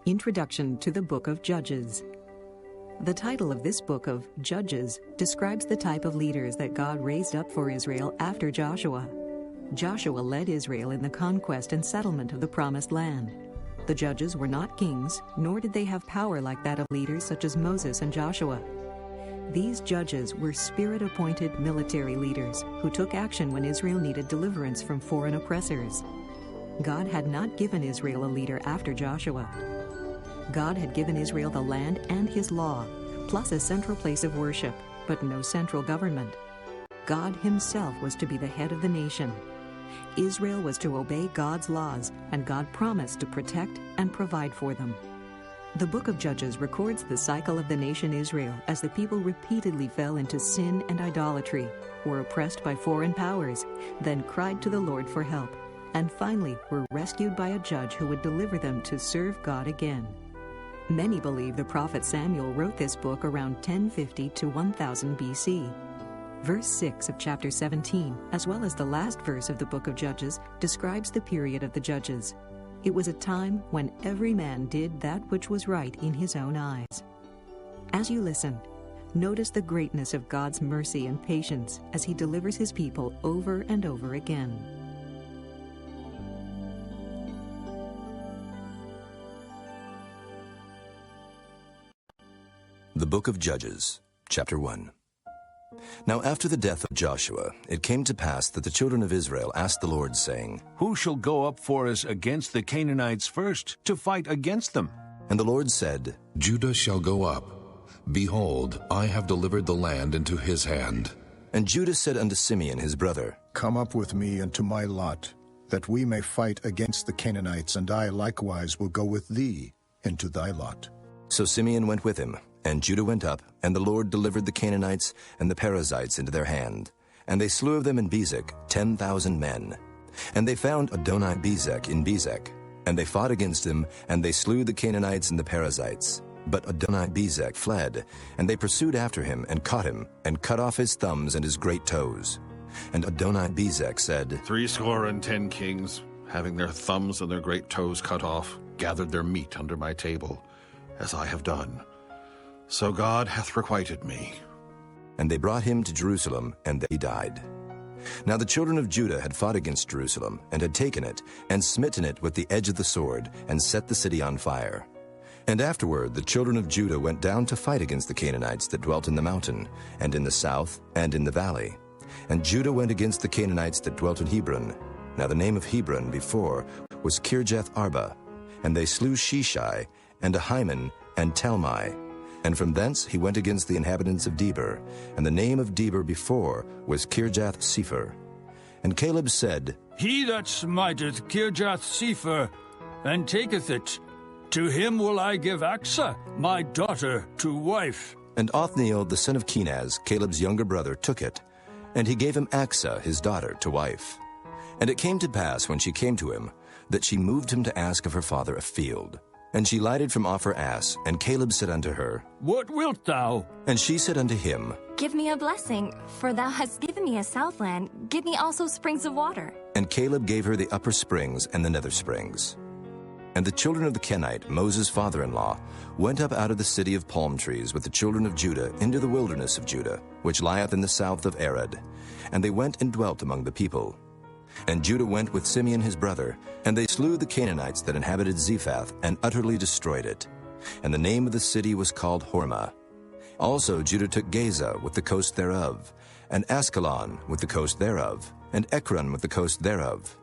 Introduction to the Book of Judges. The title of this book of Judges describes the type of leaders that God raised up for Israel after Joshua. Joshua led Israel in the conquest and settlement of the Promised Land. The judges were not kings, nor did they have power like that of leaders such as Moses and Joshua. These judges were spirit-appointed military leaders who took action when Israel needed deliverance from foreign oppressors. God had not given Israel a leader after Joshua. God had given Israel the land and his law, plus a central place of worship, but no central government. God himself was to be the head of the nation. Israel was to obey God's laws, and God promised to protect and provide for them. The book of Judges records the cycle of the nation Israel as the people repeatedly fell into sin and idolatry, were oppressed by foreign powers, then cried to the Lord for help, and finally were rescued by a judge who would deliver them to serve God again. Many believe the prophet Samuel wrote this book around 1050 to 1000 BC. Verse 6 of chapter 17, as well as the last verse of the book of Judges, describes the period of the judges. It was a time when every man did that which was right in his own eyes. As you listen, notice the greatness of God's mercy and patience as he delivers his people over and over again. The Book of Judges, Chapter 1. Now after the death of Joshua, it came to pass that the children of Israel asked the Lord, saying, Who shall go up for us against the Canaanites first, to fight against them? And the Lord said, Judah shall go up. Behold, I have delivered the land into his hand. And Judah said unto Simeon his brother, Come up with me into my lot, that we may fight against the Canaanites, and I likewise will go with thee into thy lot. So Simeon went with him, and Judah went up, and the Lord delivered the Canaanites and the Perizzites into their hand. And they slew of them in Bezek 10,000 men. And they found Adoni-Bezek in Bezek. And they fought against him, and they slew the Canaanites and the Perizzites. But Adoni-Bezek fled, and they pursued after him, and caught him, and cut off his thumbs and his great toes. And Adoni-Bezek said, 70 kings, having their thumbs and their great toes cut off, gathered their meat under my table, as I have done. So God hath requited me. And they brought him to Jerusalem, and he died. Now the children of Judah had fought against Jerusalem, and had taken it, and smitten it with the edge of the sword, and set the city on fire. And afterward the children of Judah went down to fight against the Canaanites that dwelt in the mountain, and in the south, and in the valley. And Judah went against the Canaanites that dwelt in Hebron. Now the name of Hebron before was Kirjath-arba. And they slew Sheshai, and Ahiman, and Talmai. And from thence he went against the inhabitants of Debir, and the name of Debir before was Kirjath-sepher. And Caleb said, He that smiteth Kirjath-sepher, and taketh it, to him will I give Achsah, my daughter, to wife. And Othniel the son of Kenaz, Caleb's younger brother, took it, and he gave him Achsah his daughter to wife. And it came to pass, when she came to him, that she moved him to ask of her father a field. And she lighted from off her ass, and Caleb said unto her, What wilt thou? And she said unto him, Give me a blessing, for thou hast given me a southland. Give me also springs of water. And Caleb gave her the upper springs and the nether springs. And the children of the Kenite, Moses' father-in-law, went up out of the city of palm trees with the children of Judah into the wilderness of Judah, which lieth in the south of Arad. And they went and dwelt among the people. And Judah went with Simeon his brother, and they slew the Canaanites that inhabited Zephath, and utterly destroyed it. And the name of the city was called Hormah. Also Judah took Gaza with the coast thereof, and Askelon with the coast thereof, and Ekron with the coast thereof.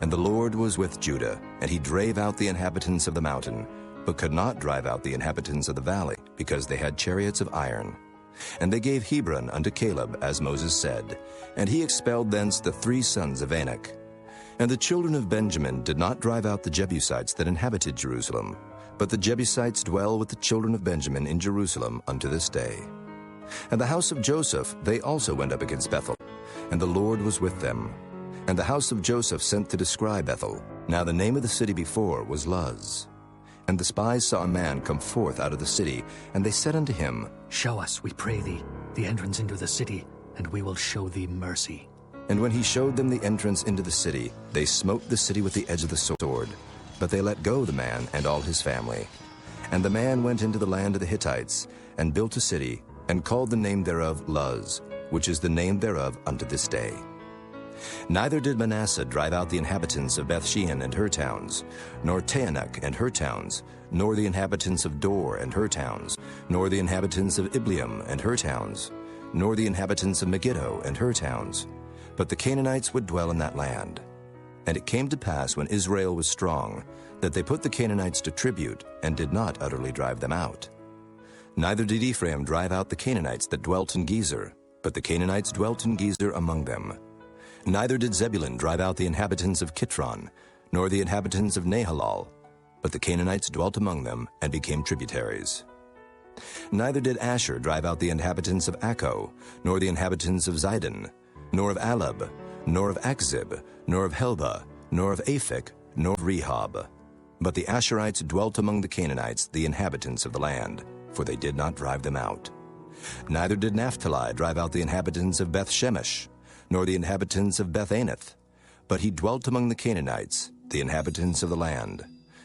And the Lord was with Judah, and he drave out the inhabitants of the mountain, but could not drive out the inhabitants of the valley, because they had chariots of iron. And they gave Hebron unto Caleb, as Moses said, and he expelled thence the 3 sons of Anak. And the children of Benjamin did not drive out the Jebusites that inhabited Jerusalem, but the Jebusites dwell with the children of Benjamin in Jerusalem unto this day. And the house of Joseph, they also went up against Bethel, and the Lord was with them. And the house of Joseph sent to descry Bethel. Now the name of the city before was Luz. And the spies saw a man come forth out of the city, and they said unto him, Show us, we pray thee, the entrance into the city, and we will show thee mercy. And when he showed them the entrance into the city, they smote the city with the edge of the sword. But they let go the man and all his family. And the man went into the land of the Hittites, and built a city, and called the name thereof Luz, which is the name thereof unto this day. Neither did Manasseh drive out the inhabitants of Bethshean and her towns, nor Taanach and her towns, nor the inhabitants of Dor and her towns, nor the inhabitants of Ibleam and her towns, nor the inhabitants of Megiddo and her towns, but the Canaanites would dwell in that land. And it came to pass, when Israel was strong, that they put the Canaanites to tribute, and did not utterly drive them out. Neither did Ephraim drive out the Canaanites that dwelt in Gezer, but the Canaanites dwelt in Gezer among them. Neither did Zebulun drive out the inhabitants of Kitron, nor the inhabitants of Nahalal, but the Canaanites dwelt among them, and became tributaries. Neither did Asher drive out the inhabitants of Akko, nor the inhabitants of Zidon, nor of Alab, nor of Akzib, nor of Helba, nor of Aphek, nor of Rehob. But the Asherites dwelt among the Canaanites, the inhabitants of the land, for they did not drive them out. Neither did Naphtali drive out the inhabitants of Beth-Shemesh, nor the inhabitants of Beth-Anath, but he dwelt among the Canaanites, the inhabitants of the land.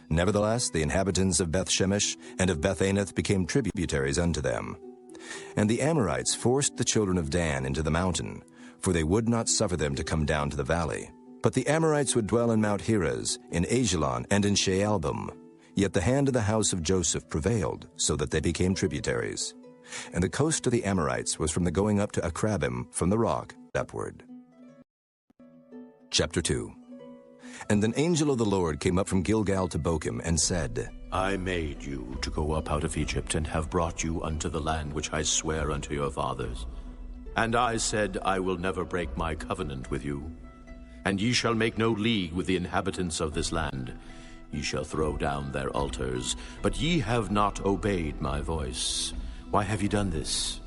Nevertheless, the inhabitants of Beth-Shemesh and of Beth-Anath became tributaries unto them. And the Amorites forced the children of Dan into the mountain, for they would not suffer them to come down to the valley. But the Amorites would dwell in Mount Heres, in Ajalon, and in Shaalbim. Yet the hand of the house of Joseph prevailed, so that they became tributaries. And the coast of the Amorites was from the going up to Akrabim, from the rock, upward. Chapter 2. And an angel of the Lord came up from Gilgal to Bochim, and said, I made you to go up out of Egypt, and have brought you unto the land which I swear unto your fathers. And I said, I will never break my covenant with you. And ye shall make no league with the inhabitants of this land. Ye shall throw down their altars, but ye have not obeyed my voice. Why have ye done this?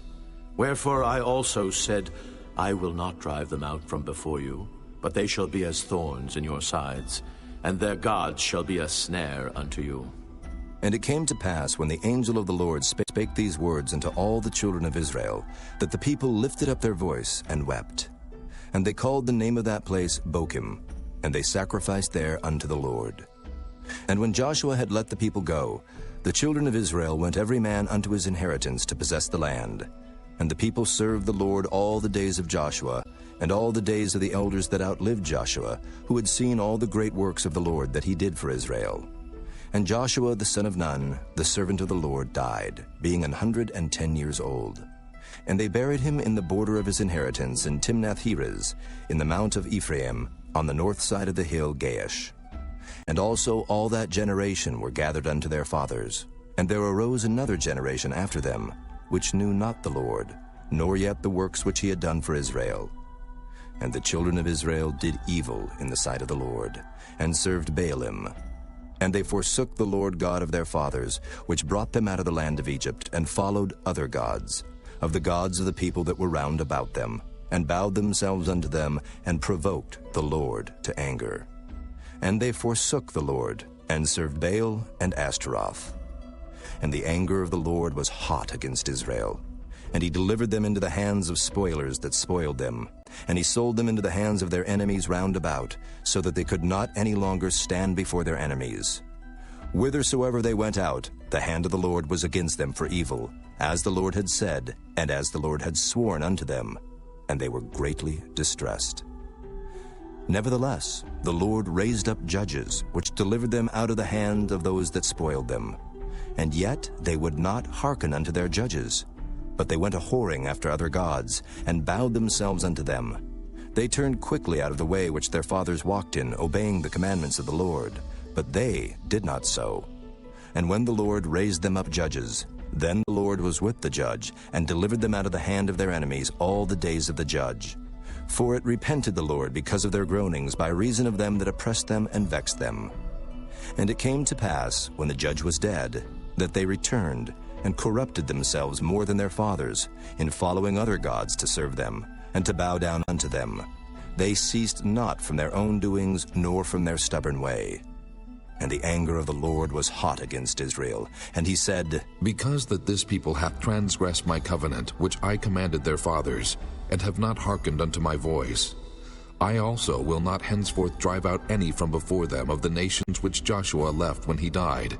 Wherefore I also said, I will not drive them out from before you, but they shall be as thorns in your sides, and their gods shall be a snare unto you. And it came to pass, when the angel of the Lord spake these words unto all the children of Israel, that the people lifted up their voice and wept. And they called the name of that place Bochim, and they sacrificed there unto the Lord. And when Joshua had let the people go, the children of Israel went every man unto his inheritance to possess the land. And the people served the Lord all the days of Joshua, and all the days of the elders that outlived Joshua, who had seen all the great works of the Lord that he did for Israel. And Joshua the son of Nun, the servant of the Lord, died, being 110 years old. And they buried him in the border of his inheritance in Timnath-Heres, in the mount of Ephraim, on the north side of the hill Gaash. And also all that generation were gathered unto their fathers. And there arose another generation after them, which knew not the Lord, nor yet the works which he had done for Israel. And the children of Israel did evil in the sight of the Lord, and served Baalim. And they forsook the Lord God of their fathers, which brought them out of the land of Egypt, and followed other gods, of the gods of the people that were round about them, and bowed themselves unto them, and provoked the Lord to anger. And they forsook the Lord, and served Baal and Ashtaroth. And the anger of the Lord was hot against Israel. And he delivered them into the hands of spoilers that spoiled them. And he sold them into the hands of their enemies round about, so that they could not any longer stand before their enemies. Whithersoever they went out, the hand of the Lord was against them for evil, as the Lord had said, and as the Lord had sworn unto them. And they were greatly distressed. Nevertheless, the Lord raised up judges, which delivered them out of the hand of those that spoiled them. And yet they would not hearken unto their judges, but they went a-whoring after other gods, and bowed themselves unto them. They turned quickly out of the way which their fathers walked in, obeying the commandments of the Lord. But they did not so. And when the Lord raised them up judges, then the Lord was with the judge, and delivered them out of the hand of their enemies all the days of the judge. For it repented the Lord because of their groanings, by reason of them that oppressed them and vexed them. And it came to pass, when the judge was dead, that they returned, and corrupted themselves more than their fathers, in following other gods to serve them, and to bow down unto them. They ceased not from their own doings, nor from their stubborn way. And the anger of the Lord was hot against Israel. And he said, Because that this people hath transgressed my covenant, which I commanded their fathers, and have not hearkened unto my voice, I also will not henceforth drive out any from before them of the nations which Joshua left when he died.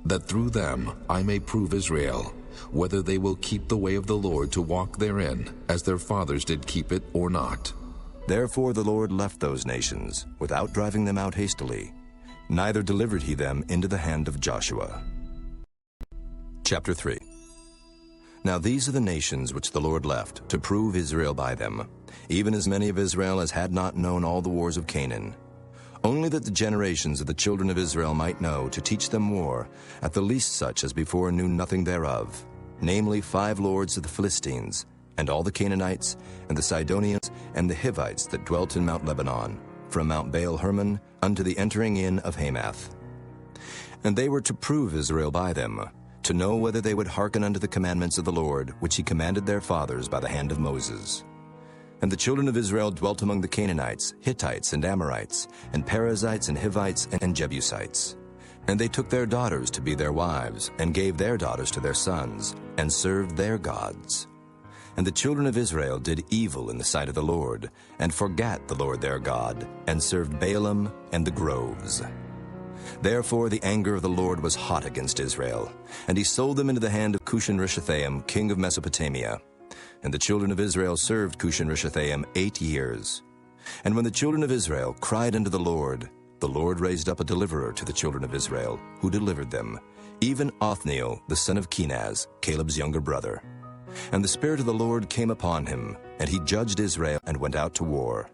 that through them I may prove Israel, whether they will keep the way of the Lord to walk therein, as their fathers did keep it or not. Therefore the Lord left those nations, without driving them out hastily, neither delivered he them into the hand of Joshua. Chapter 3. Now these are the nations which the Lord left, to prove Israel by them, even as many of Israel as had not known all the wars of Canaan. Only that the generations of the children of Israel might know, to teach them war, at the least such as before knew nothing thereof, namely 5 lords of the Philistines, and all the Canaanites, and the Sidonians, and the Hivites that dwelt in Mount Lebanon, from Mount Baal-Hermon unto the entering in of Hamath. And they were to prove Israel by them, to know whether they would hearken unto the commandments of the Lord, which he commanded their fathers by the hand of Moses. And the children of Israel dwelt among the Canaanites, Hittites, and Amorites, and Perizzites, and Hivites, and Jebusites. And they took their daughters to be their wives, and gave their daughters to their sons, and served their gods. And the children of Israel did evil in the sight of the Lord, and forgat the Lord their God, and served Baalim and the groves. Therefore the anger of the Lord was hot against Israel, and he sold them into the hand of Cushan-Rishathaim, king of Mesopotamia. And the children of Israel served Cushan-Rishathaim 8 years. And when the children of Israel cried unto the Lord raised up a deliverer to the children of Israel, who delivered them, even Othniel, the son of Kenaz, Caleb's younger brother. And the Spirit of the Lord came upon him, and he judged Israel and went out to war.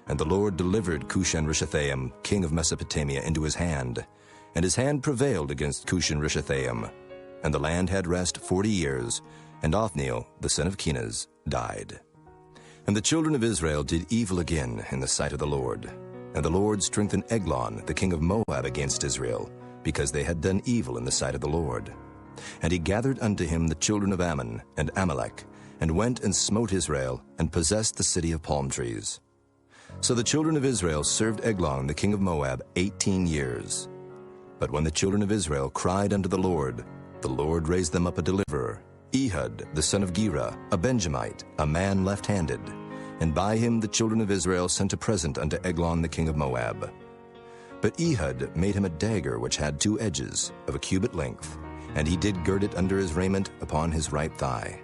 And the Lord delivered Cushan-Rishathaim, king of Mesopotamia, into his hand. And his hand prevailed against Cushan-Rishathaim. And the land had rest 40 years, and Othniel, the son of Kenaz, died. And the children of Israel did evil again in the sight of the Lord. And the Lord strengthened Eglon, the king of Moab, against Israel, because they had done evil in the sight of the Lord. And he gathered unto him the children of Ammon and Amalek, and went and smote Israel, and possessed the city of palm trees. So the children of Israel served Eglon, the king of Moab, 18 years. But when the children of Israel cried unto the Lord raised them up a deliverer, Ehud, the son of Gera, a Benjamite, a man left-handed. And by him the children of Israel sent a present unto Eglon, the king of Moab. But Ehud made him a dagger which had 2 edges, of a cubit length, and he did gird it under his raiment upon his right thigh.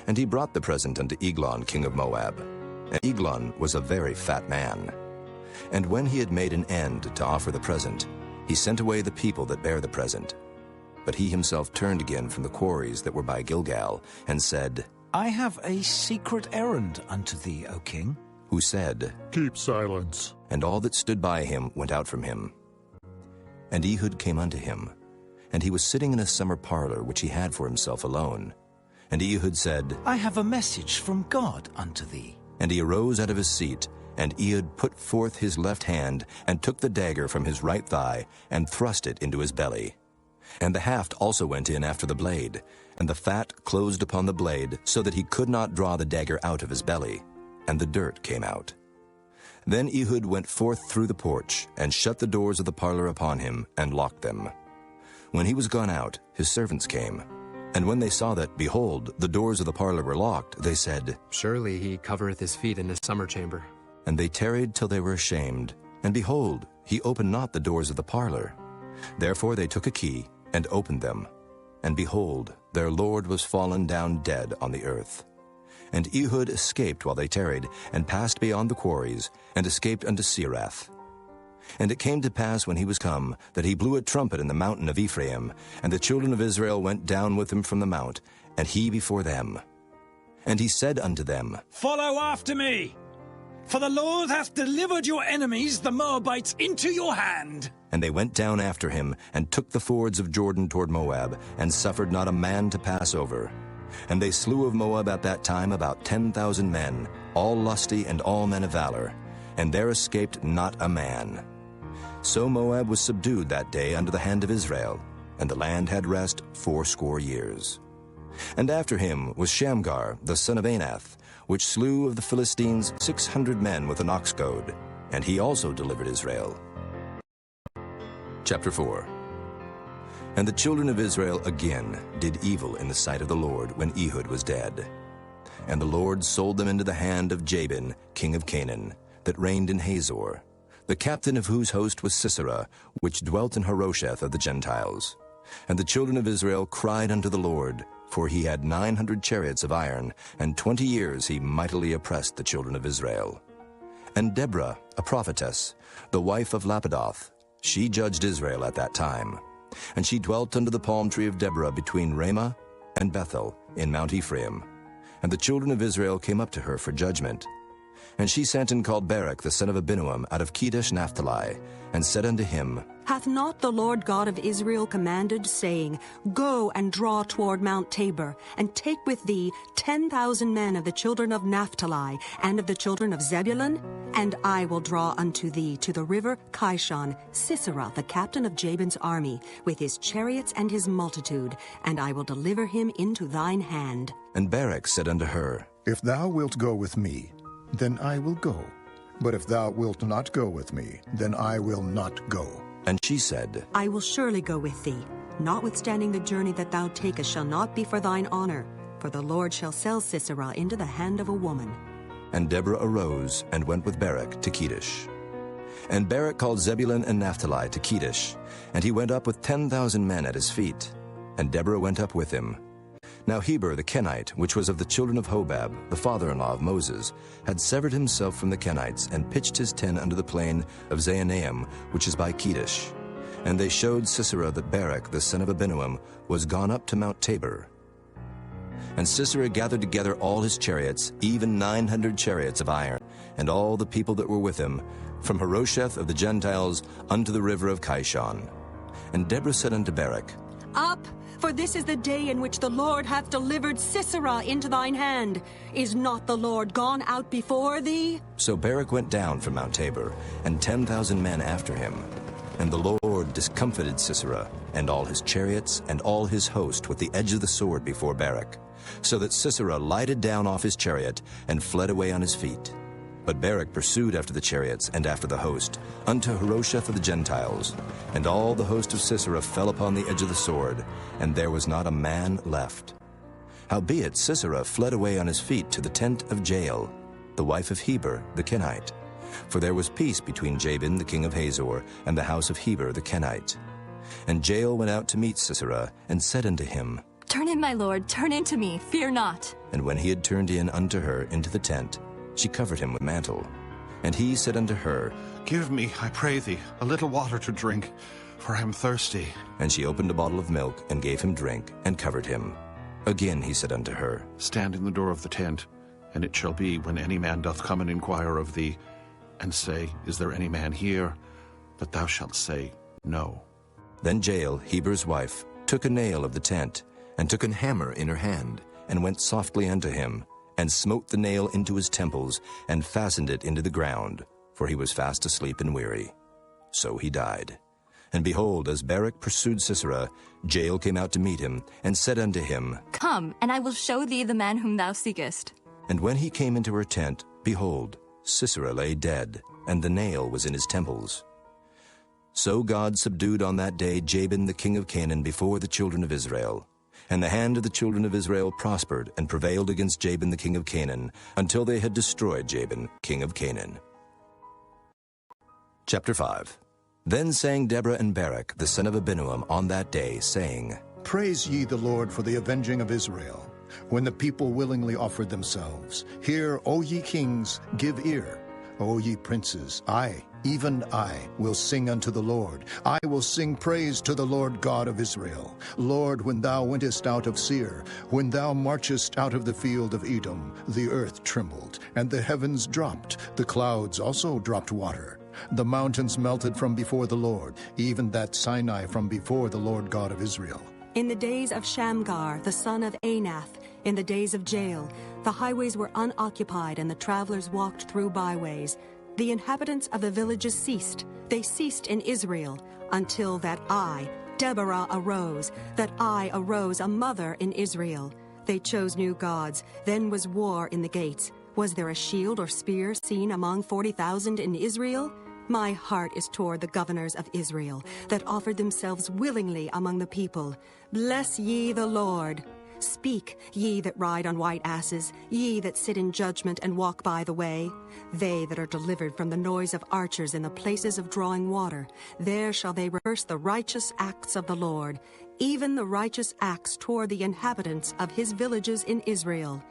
And he brought the present unto Eglon, king of Moab. And Eglon was a very fat man. And when he had made an end to offer the present, he sent away the people that bare the present. But he himself turned again from the quarries that were by Gilgal, and said, I have a secret errand unto thee, O king. Who said, Keep silence. And all that stood by him went out from him. And Ehud came unto him, and he was sitting in a summer parlor which he had for himself alone. And Ehud said, I have a message from God unto thee. And he arose out of his seat, and Ehud put forth his left hand, and took the dagger from his right thigh, and thrust it into his belly. And the haft also went in after the blade, and the fat closed upon the blade, so that he could not draw the dagger out of his belly, and the dirt came out. Then Ehud went forth through the porch, and shut the doors of the parlor upon him, and locked them. When he was gone out, his servants came. And when they saw that, behold, the doors of the parlor were locked, they said, Surely he covereth his feet in his summer chamber. And they tarried till they were ashamed. And behold, he opened not the doors of the parlor. Therefore they took a key, and opened them. And behold, their lord was fallen down dead on the earth. And Ehud escaped while they tarried, and passed beyond the quarries, and escaped unto Serath. And it came to pass when he was come, that he blew a trumpet in the mountain of Ephraim, and the children of Israel went down with him from the mount, and he before them. And he said unto them, Follow after me, for the Lord hath delivered your enemies, the Moabites, into your hand. And they went down after him, and took the fords of Jordan toward Moab, and suffered not a man to pass over. And they slew of Moab at that time about 10,000 men, all lusty and all men of valor, and there escaped not a man. So Moab was subdued that day under the hand of Israel, and the land had rest 80 years. And after him was Shamgar, the son of Anath, which slew of the Philistines 600 men with an ox goad, and he also delivered Israel. Chapter 4. And the children of Israel again did evil in the sight of the Lord when Ehud was dead. And the Lord sold them into the hand of Jabin, king of Canaan, that reigned in Hazor, the captain of whose host was Sisera, which dwelt in Harosheth of the Gentiles. And the children of Israel cried unto the Lord, for he had 900 chariots of iron, and 20 years he mightily oppressed the children of Israel. And Deborah, a prophetess, the wife of Lapidoth, she judged Israel at that time. And she dwelt under the palm tree of Deborah between Ramah and Bethel in Mount Ephraim. And the children of Israel came up to her for judgment. And she sent and called Barak the son of Abinoam out of Kedesh Naphtali, and said unto him, Hath not the Lord God of Israel commanded, saying, Go and draw toward Mount Tabor, and take with thee 10,000 men of the children of Naphtali, and of the children of Zebulun? And I will draw unto thee to the river Kishon Sisera, the captain of Jabin's army, with his chariots and his multitude, and I will deliver him into thine hand. And Barak said unto her, If thou wilt go with me, then I will go. But if thou wilt not go with me, then I will not go. And she said, I will surely go with thee. Notwithstanding the journey that thou takest shall not be for thine honor, for the Lord shall sell Sisera into the hand of a woman. And Deborah arose and went with Barak to Kedesh. And Barak called Zebulun and Naphtali to Kedesh, and he went up with 10,000 men at his feet. And Deborah went up with him. Now Heber the Kenite, which was of the children of Hobab, the father-in-law of Moses, had severed himself from the Kenites, and pitched his tent under the plain of Zaanaim, which is by Kedesh. And they showed Sisera that Barak the son of Abinoam was gone up to Mount Tabor. And Sisera gathered together all his chariots, even 900 chariots of iron, and all the people that were with him, from Harosheth of the Gentiles unto the river of Kishon. And Deborah said unto Barak, Up! For this is the day in which the Lord hath delivered Sisera into thine hand. Is not the Lord gone out before thee? So Barak went down from Mount Tabor, and 10,000 men after him. And the Lord discomfited Sisera, and all his chariots, and all his host with the edge of the sword before Barak, so that Sisera lighted down off his chariot, and fled away on his feet. But Barak pursued after the chariots and after the host, unto Harosheth of the Gentiles. And all the host of Sisera fell upon the edge of the sword, and there was not a man left. Howbeit Sisera fled away on his feet to the tent of Jael, the wife of Heber the Kenite. For there was peace between Jabin the king of Hazor and the house of Heber the Kenite. And Jael went out to meet Sisera, and said unto him, Turn in, my lord, turn in to me, fear not. And when he had turned in unto her into the tent, she covered him with mantle. And he said unto her, Give me, I pray thee, a little water to drink, for I am thirsty. And she opened a bottle of milk, and gave him drink, and covered him. Again he said unto her, Stand in the door of the tent, and it shall be, when any man doth come and inquire of thee, and say, Is there any man here? That thou shalt say, No. Then Jael, Heber's wife, took a nail of the tent, and took an hammer in her hand, and went softly unto him, and smote the nail into his temples, and fastened it into the ground, for he was fast asleep and weary. So he died. And behold, as Barak pursued Sisera, Jael came out to meet him, and said unto him, Come, and I will show thee the man whom thou seekest. And when he came into her tent, behold, Sisera lay dead, and the nail was in his temples. So God subdued on that day Jabin the king of Canaan before the children of Israel. And the hand of the children of Israel prospered and prevailed against Jabin the king of Canaan, until they had destroyed Jabin, king of Canaan. Chapter 5. Then sang Deborah and Barak, the son of Abinoam, on that day, saying, Praise ye the Lord for the avenging of Israel, when the people willingly offered themselves. Hear, O ye kings, give ear. O ye princes, I, even I, will sing unto the Lord. I will sing praise to the Lord God of Israel. Lord, when thou wentest out of Seir, when thou marchest out of the field of Edom, the earth trembled, and the heavens dropped, the clouds also dropped water. The mountains melted from before the Lord, even that Sinai from before the Lord God of Israel. In the days of Shamgar, the son of Anath, in the days of Jael, the highways were unoccupied, and the travelers walked through byways. The inhabitants of the villages ceased. They ceased in Israel, until that I, Deborah, arose, a mother in Israel. They chose new gods. Then was war in the gates. Was there a shield or spear seen among 40,000 in Israel? My heart is toward the governors of Israel, that offered themselves willingly among the people. Bless ye the Lord. Speak, ye that ride on white asses, ye that sit in judgment and walk by the way. They that are delivered from the noise of archers in the places of drawing water, there shall they rehearse the righteous acts of the Lord, even the righteous acts toward the inhabitants of his villages in Israel.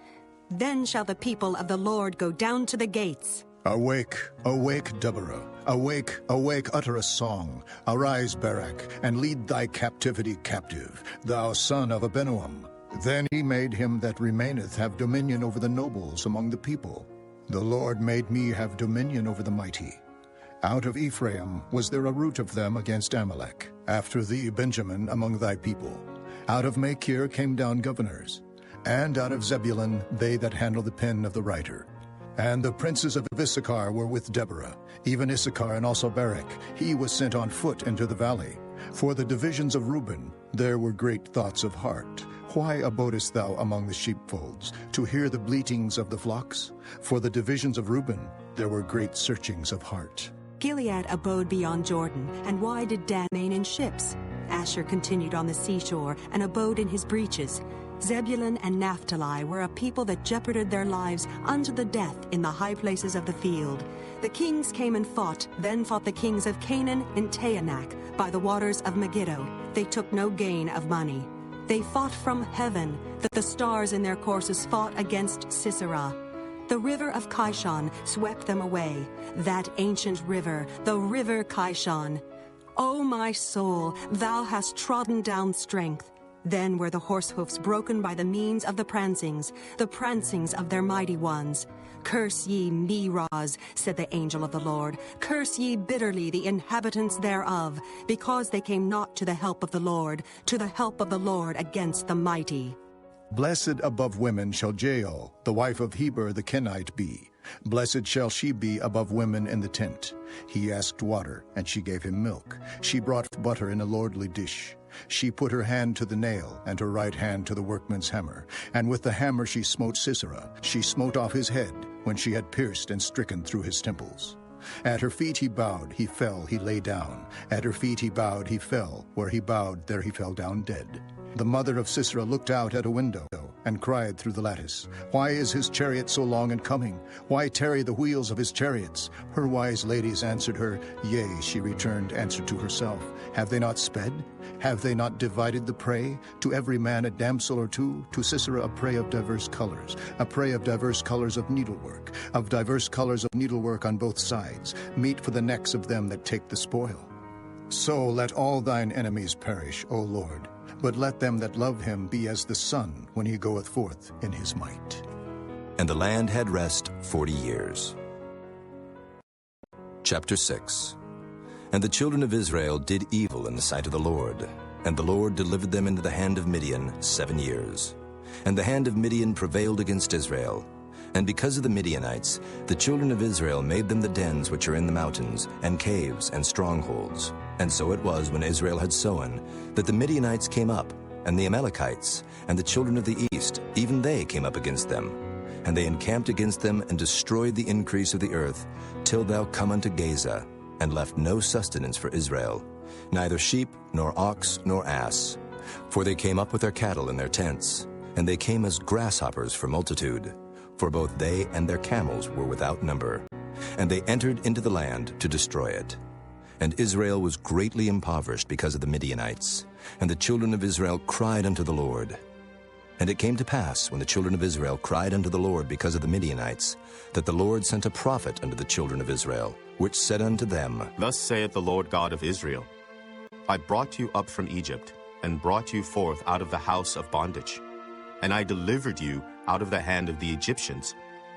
Then shall the people of the Lord go down to the gates. Awake, awake, Deborah. Awake, awake, utter a song. Arise, Barak, and lead thy captivity captive, thou son of Abinoam. Then he made him that remaineth have dominion over the nobles among the people. The Lord made me have dominion over the mighty. Out of Ephraim was there a root of them against Amalek. After thee, Benjamin, among thy people. Out of Machir came down governors. And out of Zebulun they that handle the pen of the writer. And the princes of Issachar were with Deborah, even Issachar and also Barak. He was sent on foot into the valley. For the divisions of Reuben there were great thoughts of heart. Why abodest thou among the sheepfolds, to hear the bleatings of the flocks? For the divisions of Reuben there were great searchings of heart. Gilead abode beyond Jordan, and why did Dan remain in ships? Asher continued on the seashore, and abode in his breaches. Zebulun and Naphtali were a people that jeoparded their lives unto the death in the high places of the field. The kings came and fought, then fought the kings of Canaan in Taanach, by the waters of Megiddo. They took no gain of money. They fought from heaven, that the stars in their courses fought against Sisera. The river of Kishon swept them away, that ancient river, the river Kishon. O my soul, thou hast trodden down strength. Then were the horse hoofs broken by the means of the prancings of their mighty ones. Curse ye Meroz, said the angel of the Lord. Curse ye bitterly the inhabitants thereof, because they came not to the help of the Lord against the mighty. Blessed above women shall Jael, the wife of Heber the Kenite, be. Blessed shall she be above women in the tent. He asked water, and she gave him milk. She brought butter in a lordly dish. She put her hand to the nail, and her right hand to the workman's hammer. And with the hammer she smote Sisera. She smote off his head, when she had pierced and stricken through his temples. At her feet he bowed, he fell, he lay down. At her feet he bowed, he fell. Where he bowed, there he fell down dead. The mother of Sisera looked out at a window, and cried through the lattice, Why is his chariot so long in coming? Why tarry the wheels of his chariots? Her wise ladies answered her, Yea, she returned answer to herself. Have they not sped? Have they not divided the prey? To every man a damsel or two, to Sisera a prey of diverse colors, a prey of diverse colors of needlework on both sides, meat for the necks of them that take the spoil. So let all thine enemies perish, O Lord, but let them that love him be as the sun when he goeth forth in his might. And the land had rest 40 years. Chapter 6. And the children of Israel did evil in the sight of the Lord, and the Lord delivered them into the hand of Midian 7 years. And the hand of Midian prevailed against Israel. And because of the Midianites, the children of Israel made them the dens which are in the mountains, and caves, and strongholds. And so it was when Israel had sown, that the Midianites came up, and the Amalekites, and the children of the east, even they came up against them. And they encamped against them, and destroyed the increase of the earth, till thou come unto Gaza, and left no sustenance for Israel, neither sheep, nor ox, nor ass. For they came up with their cattle in their tents, and they came as grasshoppers for multitude. For both they and their camels were without number. And they entered into the land to destroy it. And Israel was greatly impoverished because of the Midianites. And the children of Israel cried unto the Lord. And it came to pass, when the children of Israel cried unto the Lord because of the Midianites, that the Lord sent a prophet unto the children of Israel, which said unto them, Thus saith the Lord God of Israel, I brought you up from Egypt, and brought you forth out of the house of bondage. And I delivered you out of the hand of the Egyptians,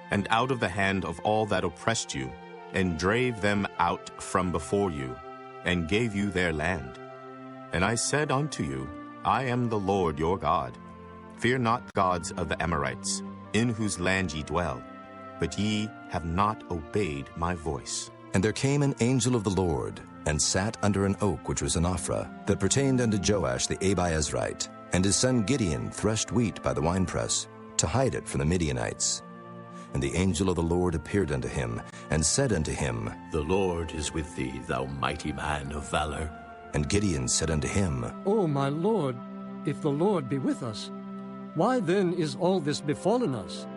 and out of the hand of all that oppressed you, and drave them out from before you, and gave you their land. And I said unto you, I am the Lord your God. Fear not gods of the Amorites, in whose land ye dwell, but ye have not obeyed my voice. And there came an angel of the Lord, and sat under an oak which was in Ophrah, that pertained unto Joash the Abiezrite. And his son Gideon threshed wheat by the winepress, to hide it from the Midianites. And the angel of the Lord appeared unto him, and said unto him, The Lord is with thee, thou mighty man of valor. And Gideon said unto him, O my Lord, if the Lord be with us, Why then is all this befallen us?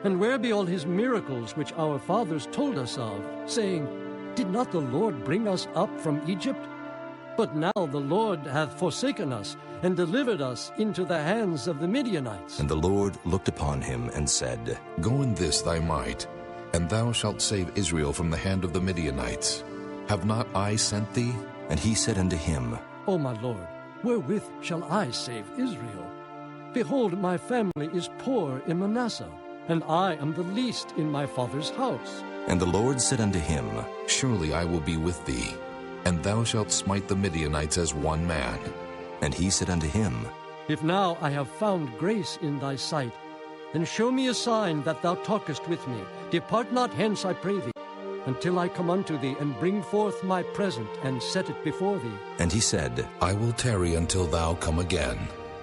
And where be all his miracles which our fathers told us of, saying, Did not the Lord bring us up from Egypt? But now the Lord hath forsaken us, and delivered us into the hands of the Midianites. And the Lord looked upon him and said, Go in this thy might, and thou shalt save Israel from the hand of the Midianites. Have not I sent thee? And he said unto him, O my Lord, wherewith shall I save Israel? Behold, my family is poor in Manasseh, and I am the least in my father's house. And the Lord said unto him, Surely I will be with thee, and thou shalt smite the Midianites as one man. And he said unto him, If now I have found grace in thy sight, then show me a sign that thou talkest with me. Depart not hence, I pray thee, until I come unto thee, and bring forth my present, and set it before thee. And he said, I will tarry until thou come again.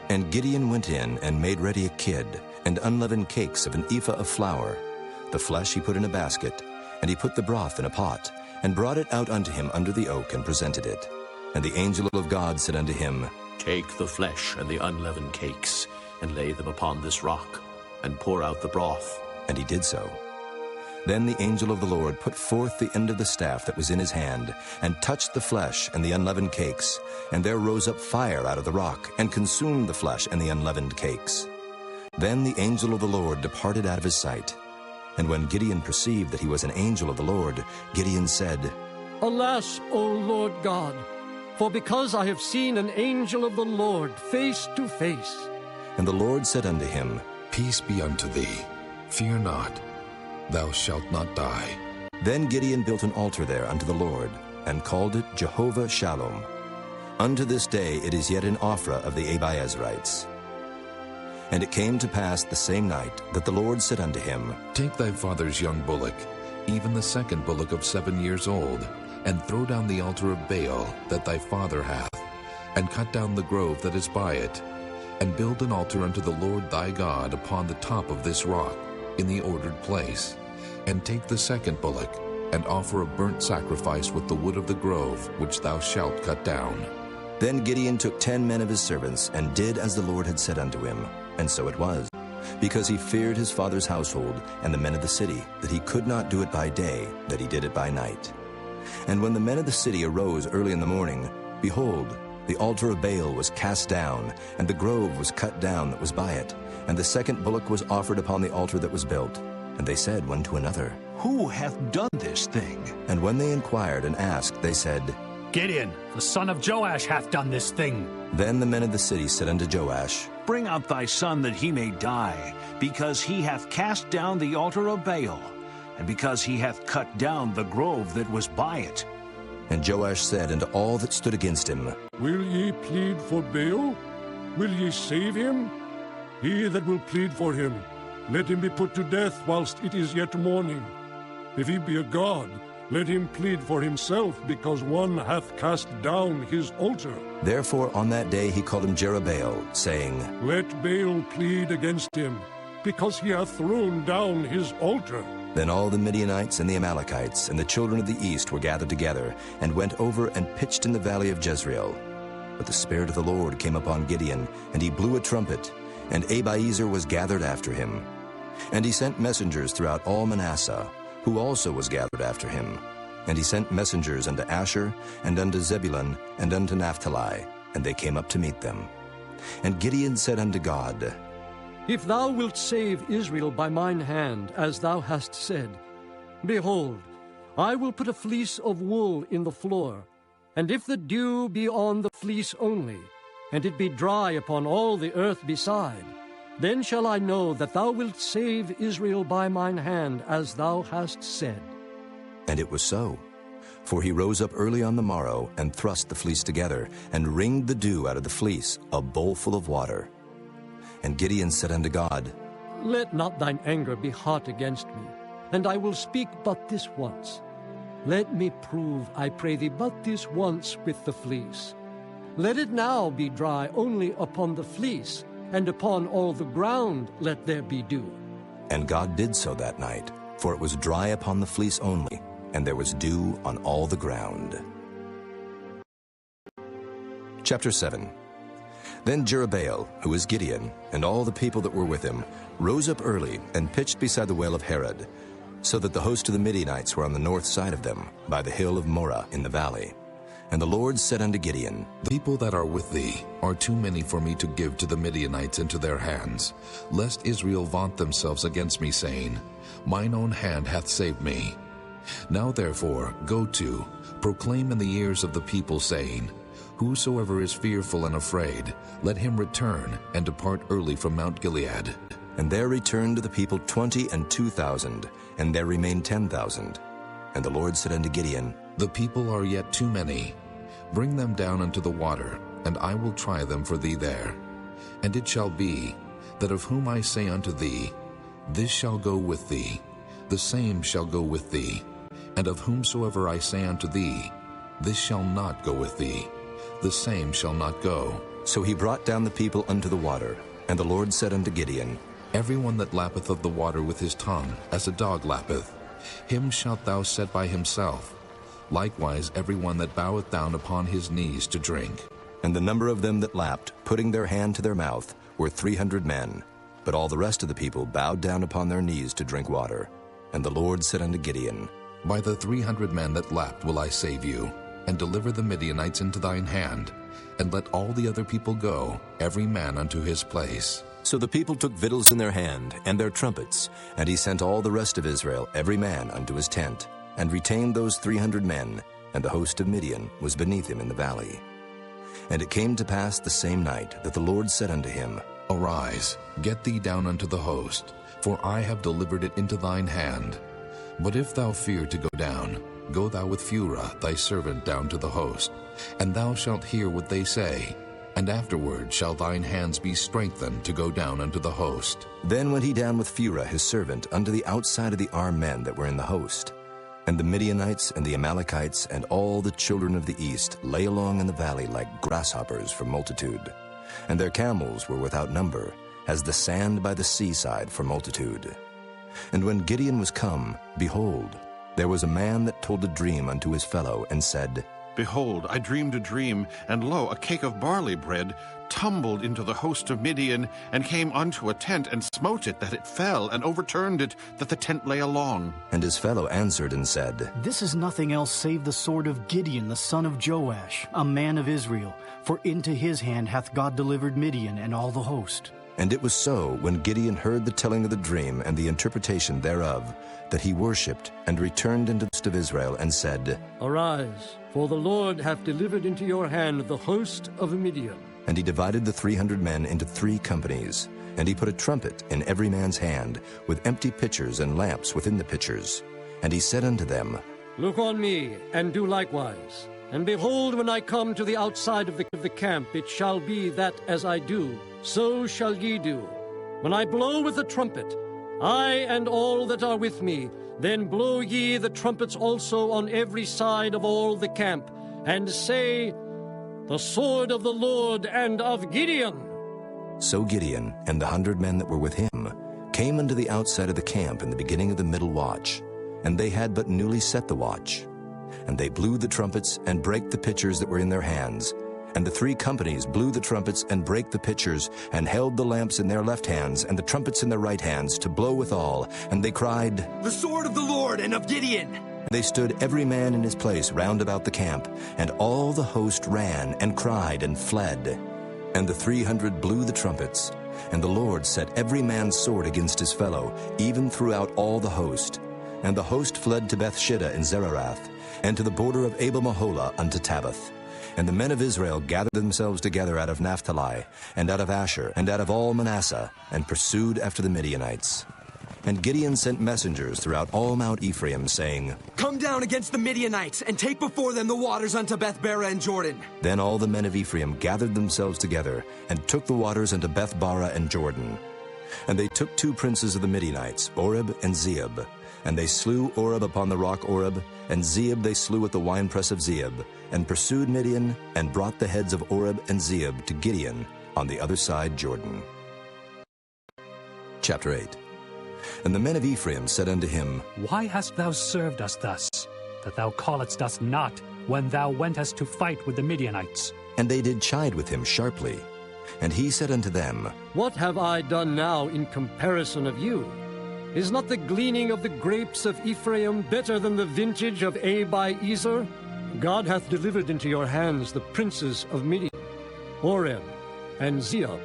And Gideon went in and made ready a kid, and unleavened cakes of an ephah of flour. The flesh he put in a basket, and he put the broth in a pot, and brought it out unto him under the oak, and presented it. And the angel of God said unto him, Take the flesh and the unleavened cakes, and lay them upon this rock, and pour out the broth. And he did so. Then the angel of the Lord put forth the end of the staff that was in his hand, and touched the flesh and the unleavened cakes. And there rose up fire out of the rock, and consumed the flesh and the unleavened cakes. Then the angel of the Lord departed out of his sight. And when Gideon perceived that he was an angel of the Lord, Gideon said, Alas, O Lord God, for because I have seen an angel of the Lord face to face. And the Lord said unto him, Peace be unto thee. Fear not. Thou shalt not die. Then Gideon built an altar there unto the Lord, and called it Jehovah Shalom. Unto this day it is yet in Ophrah of the Abiezrites. And it came to pass the same night that the Lord said unto him, Take thy father's young bullock, even the second bullock of 7 years old, and throw down the altar of Baal that thy father hath, and cut down the grove that is by it, and build an altar unto the Lord thy God upon the top of this rock, in the ordered place. And take the second bullock, and offer a burnt sacrifice with the wood of the grove, which thou shalt cut down. Then Gideon took 10 men of his servants, and did as the Lord had said unto him. And so it was, because he feared his father's household and the men of the city, that he could not do it by day, that he did it by night. And when the men of the city arose early in the morning, behold, the altar of Baal was cast down, and the grove was cut down that was by it, and the second bullock was offered upon the altar that was built. And they said one to another, Who hath done this thing? And when they inquired and asked, they said, Gideon, the son of Joash, hath done this thing. Then the men of the city said unto Joash, Bring out thy son that he may die, because he hath cast down the altar of Baal, and because he hath cut down the grove that was by it. And Joash said unto all that stood against him, Will ye plead for Baal? Will ye save him? He that will plead for him, let him be put to death whilst it is yet morning. If he be a god, let him plead for himself, because one hath cast down his altar. Therefore on that day he called him Jerubbaal, saying, Let Baal plead against him, because he hath thrown down his altar. Then all the Midianites and the Amalekites and the children of the east were gathered together, and went over and pitched in the valley of Jezreel. But the Spirit of the Lord came upon Gideon, and he blew a trumpet, and Abiezer was gathered after him. And he sent messengers throughout all Manasseh, who also was gathered after him. And he sent messengers unto Asher, and unto Zebulun, and unto Naphtali, and they came up to meet them. And Gideon said unto God, If thou wilt save Israel by mine hand, as thou hast said, behold, I will put a fleece of wool in the floor, and if the dew be on the fleece only, and it be dry upon all the earth beside, then shall I know that thou wilt save Israel by mine hand, as thou hast said. And it was so. For he rose up early on the morrow, and thrust the fleece together, and wringed the dew out of the fleece, a bowlful of water. And Gideon said unto God, Let not thine anger be hot against me, and I will speak but this once. Let me prove, I pray thee, but this once with the fleece. Let it now be dry only upon the fleece, and upon all the ground let there be dew. And God did so that night, for it was dry upon the fleece only, and there was dew on all the ground. Chapter 7. Then Jerubbaal, who was Gideon, and all the people that were with him, rose up early and pitched beside the well of Herod, so that the host of the Midianites were on the north side of them, by the hill of Moreh in the valley. And the Lord said unto Gideon, The people that are with thee are too many for me to give to the Midianites into their hands, lest Israel vaunt themselves against me, saying, Mine own hand hath saved me. Now therefore go to, proclaim in the ears of the people, saying, Whosoever is fearful and afraid, let him return and depart early from Mount Gilead. And there returned to the people 22,000, and there remained 10,000. And the Lord said unto Gideon, The people are yet too many. Bring them down unto the water, and I will try them for thee there. And it shall be, that of whom I say unto thee, This shall go with thee, the same shall go with thee. And of whomsoever I say unto thee, This shall not go with thee, the same shall not go. So he brought down the people unto the water. And the Lord said unto Gideon, Every one that lappeth of the water with his tongue, as a dog lappeth, him shalt thou set by himself. Likewise every one that boweth down upon his knees to drink. And the number of them that lapped, putting their hand to their mouth, were 300 men. But all the rest of the people bowed down upon their knees to drink water. And the Lord said unto Gideon, By the 300 men that lapped will I save you, and deliver the Midianites into thine hand, and let all the other people go, every man unto his place. So the people took victuals in their hand, and their trumpets, and he sent all the rest of Israel, every man unto his tent, and retained those 300 men, and the host of Midian was beneath him in the valley. And it came to pass the same night that the Lord said unto him, Arise, get thee down unto the host, for I have delivered it into thine hand. But if thou fear to go down, go thou with Phurah thy servant down to the host, and thou shalt hear what they say, and afterward shall thine hands be strengthened to go down unto the host. Then went he down with Phurah his servant unto the outside of the armed men that were in the host. And the Midianites and the Amalekites and all the children of the east lay along in the valley like grasshoppers for multitude. And their camels were without number, as the sand by the seaside for multitude. And when Gideon was come, behold, there was a man that told a dream unto his fellow, and said, Behold, I dreamed a dream, and lo, a cake of barley bread tumbled into the host of Midian, and came unto a tent, and smote it, that it fell, and overturned it, that the tent lay along. And his fellow answered and said, This is nothing else save the sword of Gideon, the son of Joash, a man of Israel, for into his hand hath God delivered Midian and all the host. And it was so, when Gideon heard the telling of the dream and the interpretation thereof, that he worshipped and returned into the host of Israel, and said, Arise, for the Lord hath delivered into your hand the host of Midian. And he divided the 300 men into 3 companies, and he put a trumpet in every man's hand, with empty pitchers and lamps within the pitchers. And he said unto them, Look on me, and do likewise. And behold, when I come to the outside of the camp, it shall be that as I do, so shall ye do. When I blow with the trumpet, I and all that are with me, then blow ye the trumpets also on every side of all the camp, and say, The sword of the Lord and of Gideon. So Gideon and the 100 men that were with him came unto the outside of the camp in the beginning of the middle watch, and they had but newly set the watch. And they blew the trumpets and brake the pitchers that were in their hands. And the 3 companies blew the trumpets and brake the pitchers, and held the lamps in their left hands, and the trumpets in their right hands, to blow withal. And they cried, The sword of the Lord and of Gideon! They stood every man in his place round about the camp, and all the host ran, and cried, and fled. And the 300 blew the trumpets, and the Lord set every man's sword against his fellow, even throughout all the host. And the host fled to Bethshida in Zererath, and to the border of Abel-Meholah unto Tabbath. And the men of Israel gathered themselves together out of Naphtali, and out of Asher, and out of all Manasseh, and pursued after the Midianites. And Gideon sent messengers throughout all Mount Ephraim, saying, Come down against the Midianites, and take before them the waters unto Beth-bara and Jordan. Then all the men of Ephraim gathered themselves together, and took the waters unto Beth-bara and Jordan. And they took 2 princes of the Midianites, Oreb and Zeeb. And they slew Oreb upon the rock Oreb, and Zeeb they slew at the winepress of Zeeb, and pursued Midian, and brought the heads of Oreb and Zeeb to Gideon on the other side Jordan. Chapter 8. And the men of Ephraim said unto him, Why hast thou served us thus, that thou calledst us not, when thou wentest to fight with the Midianites? And they did chide with him sharply. And he said unto them, What have I done now in comparison of you? Is not the gleaning of the grapes of Ephraim better than the vintage of Abiezer? God hath delivered into your hands the princes of Midian, Oreb, and Zeeb.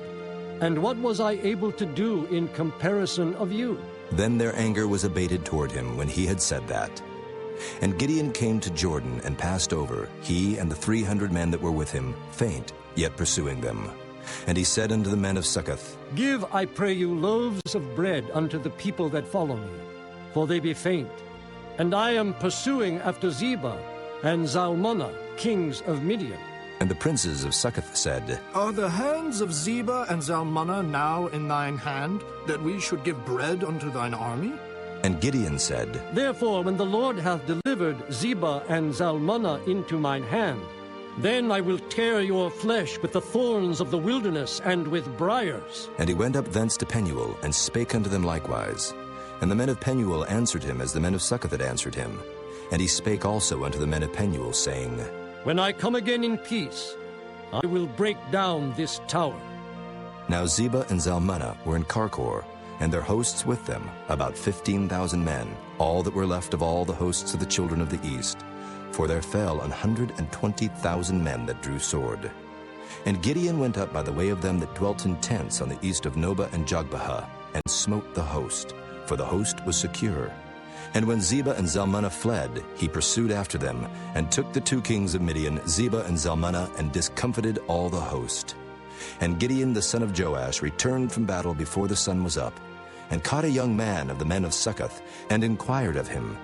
And what was I able to do in comparison of you? Then their anger was abated toward him when he had said that. And Gideon came to Jordan and passed over, he and the 300 men that were with him, faint, yet pursuing them. And he said unto the men of Succoth, Give, I pray you, loaves of bread unto the people that follow me, for they be faint. And I am pursuing after Zebah and Zalmunna, kings of Midian. And the princes of Succoth said, Are the hands of Zebah and Zalmunna now in thine hand, that we should give bread unto thine army? And Gideon said, Therefore, when the Lord hath delivered Zebah and Zalmunna into mine hand, then I will tear your flesh with the thorns of the wilderness and with briars. And he went up thence to Penuel, and spake unto them likewise. And the men of Penuel answered him as the men of Succoth had answered him. And he spake also unto the men of Penuel, saying, When I come again in peace, I will break down this tower. Now Zebah and Zalmunna were in Karkor, and their hosts with them, about 15,000 men, all that were left of all the hosts of the children of the east. For there fell 120,000 men that drew sword. And Gideon went up by the way of them that dwelt in tents on the east of Nobah and Jogbehah, and smote the host, for the host was secure. And when Zebah and Zalmunna fled, he pursued after them, and took the 2 kings of Midian, Zebah and Zalmunna, and discomfited all the host. And Gideon the son of Joash returned from battle before the sun was up, and caught a young man of the men of Succoth, and inquired of him.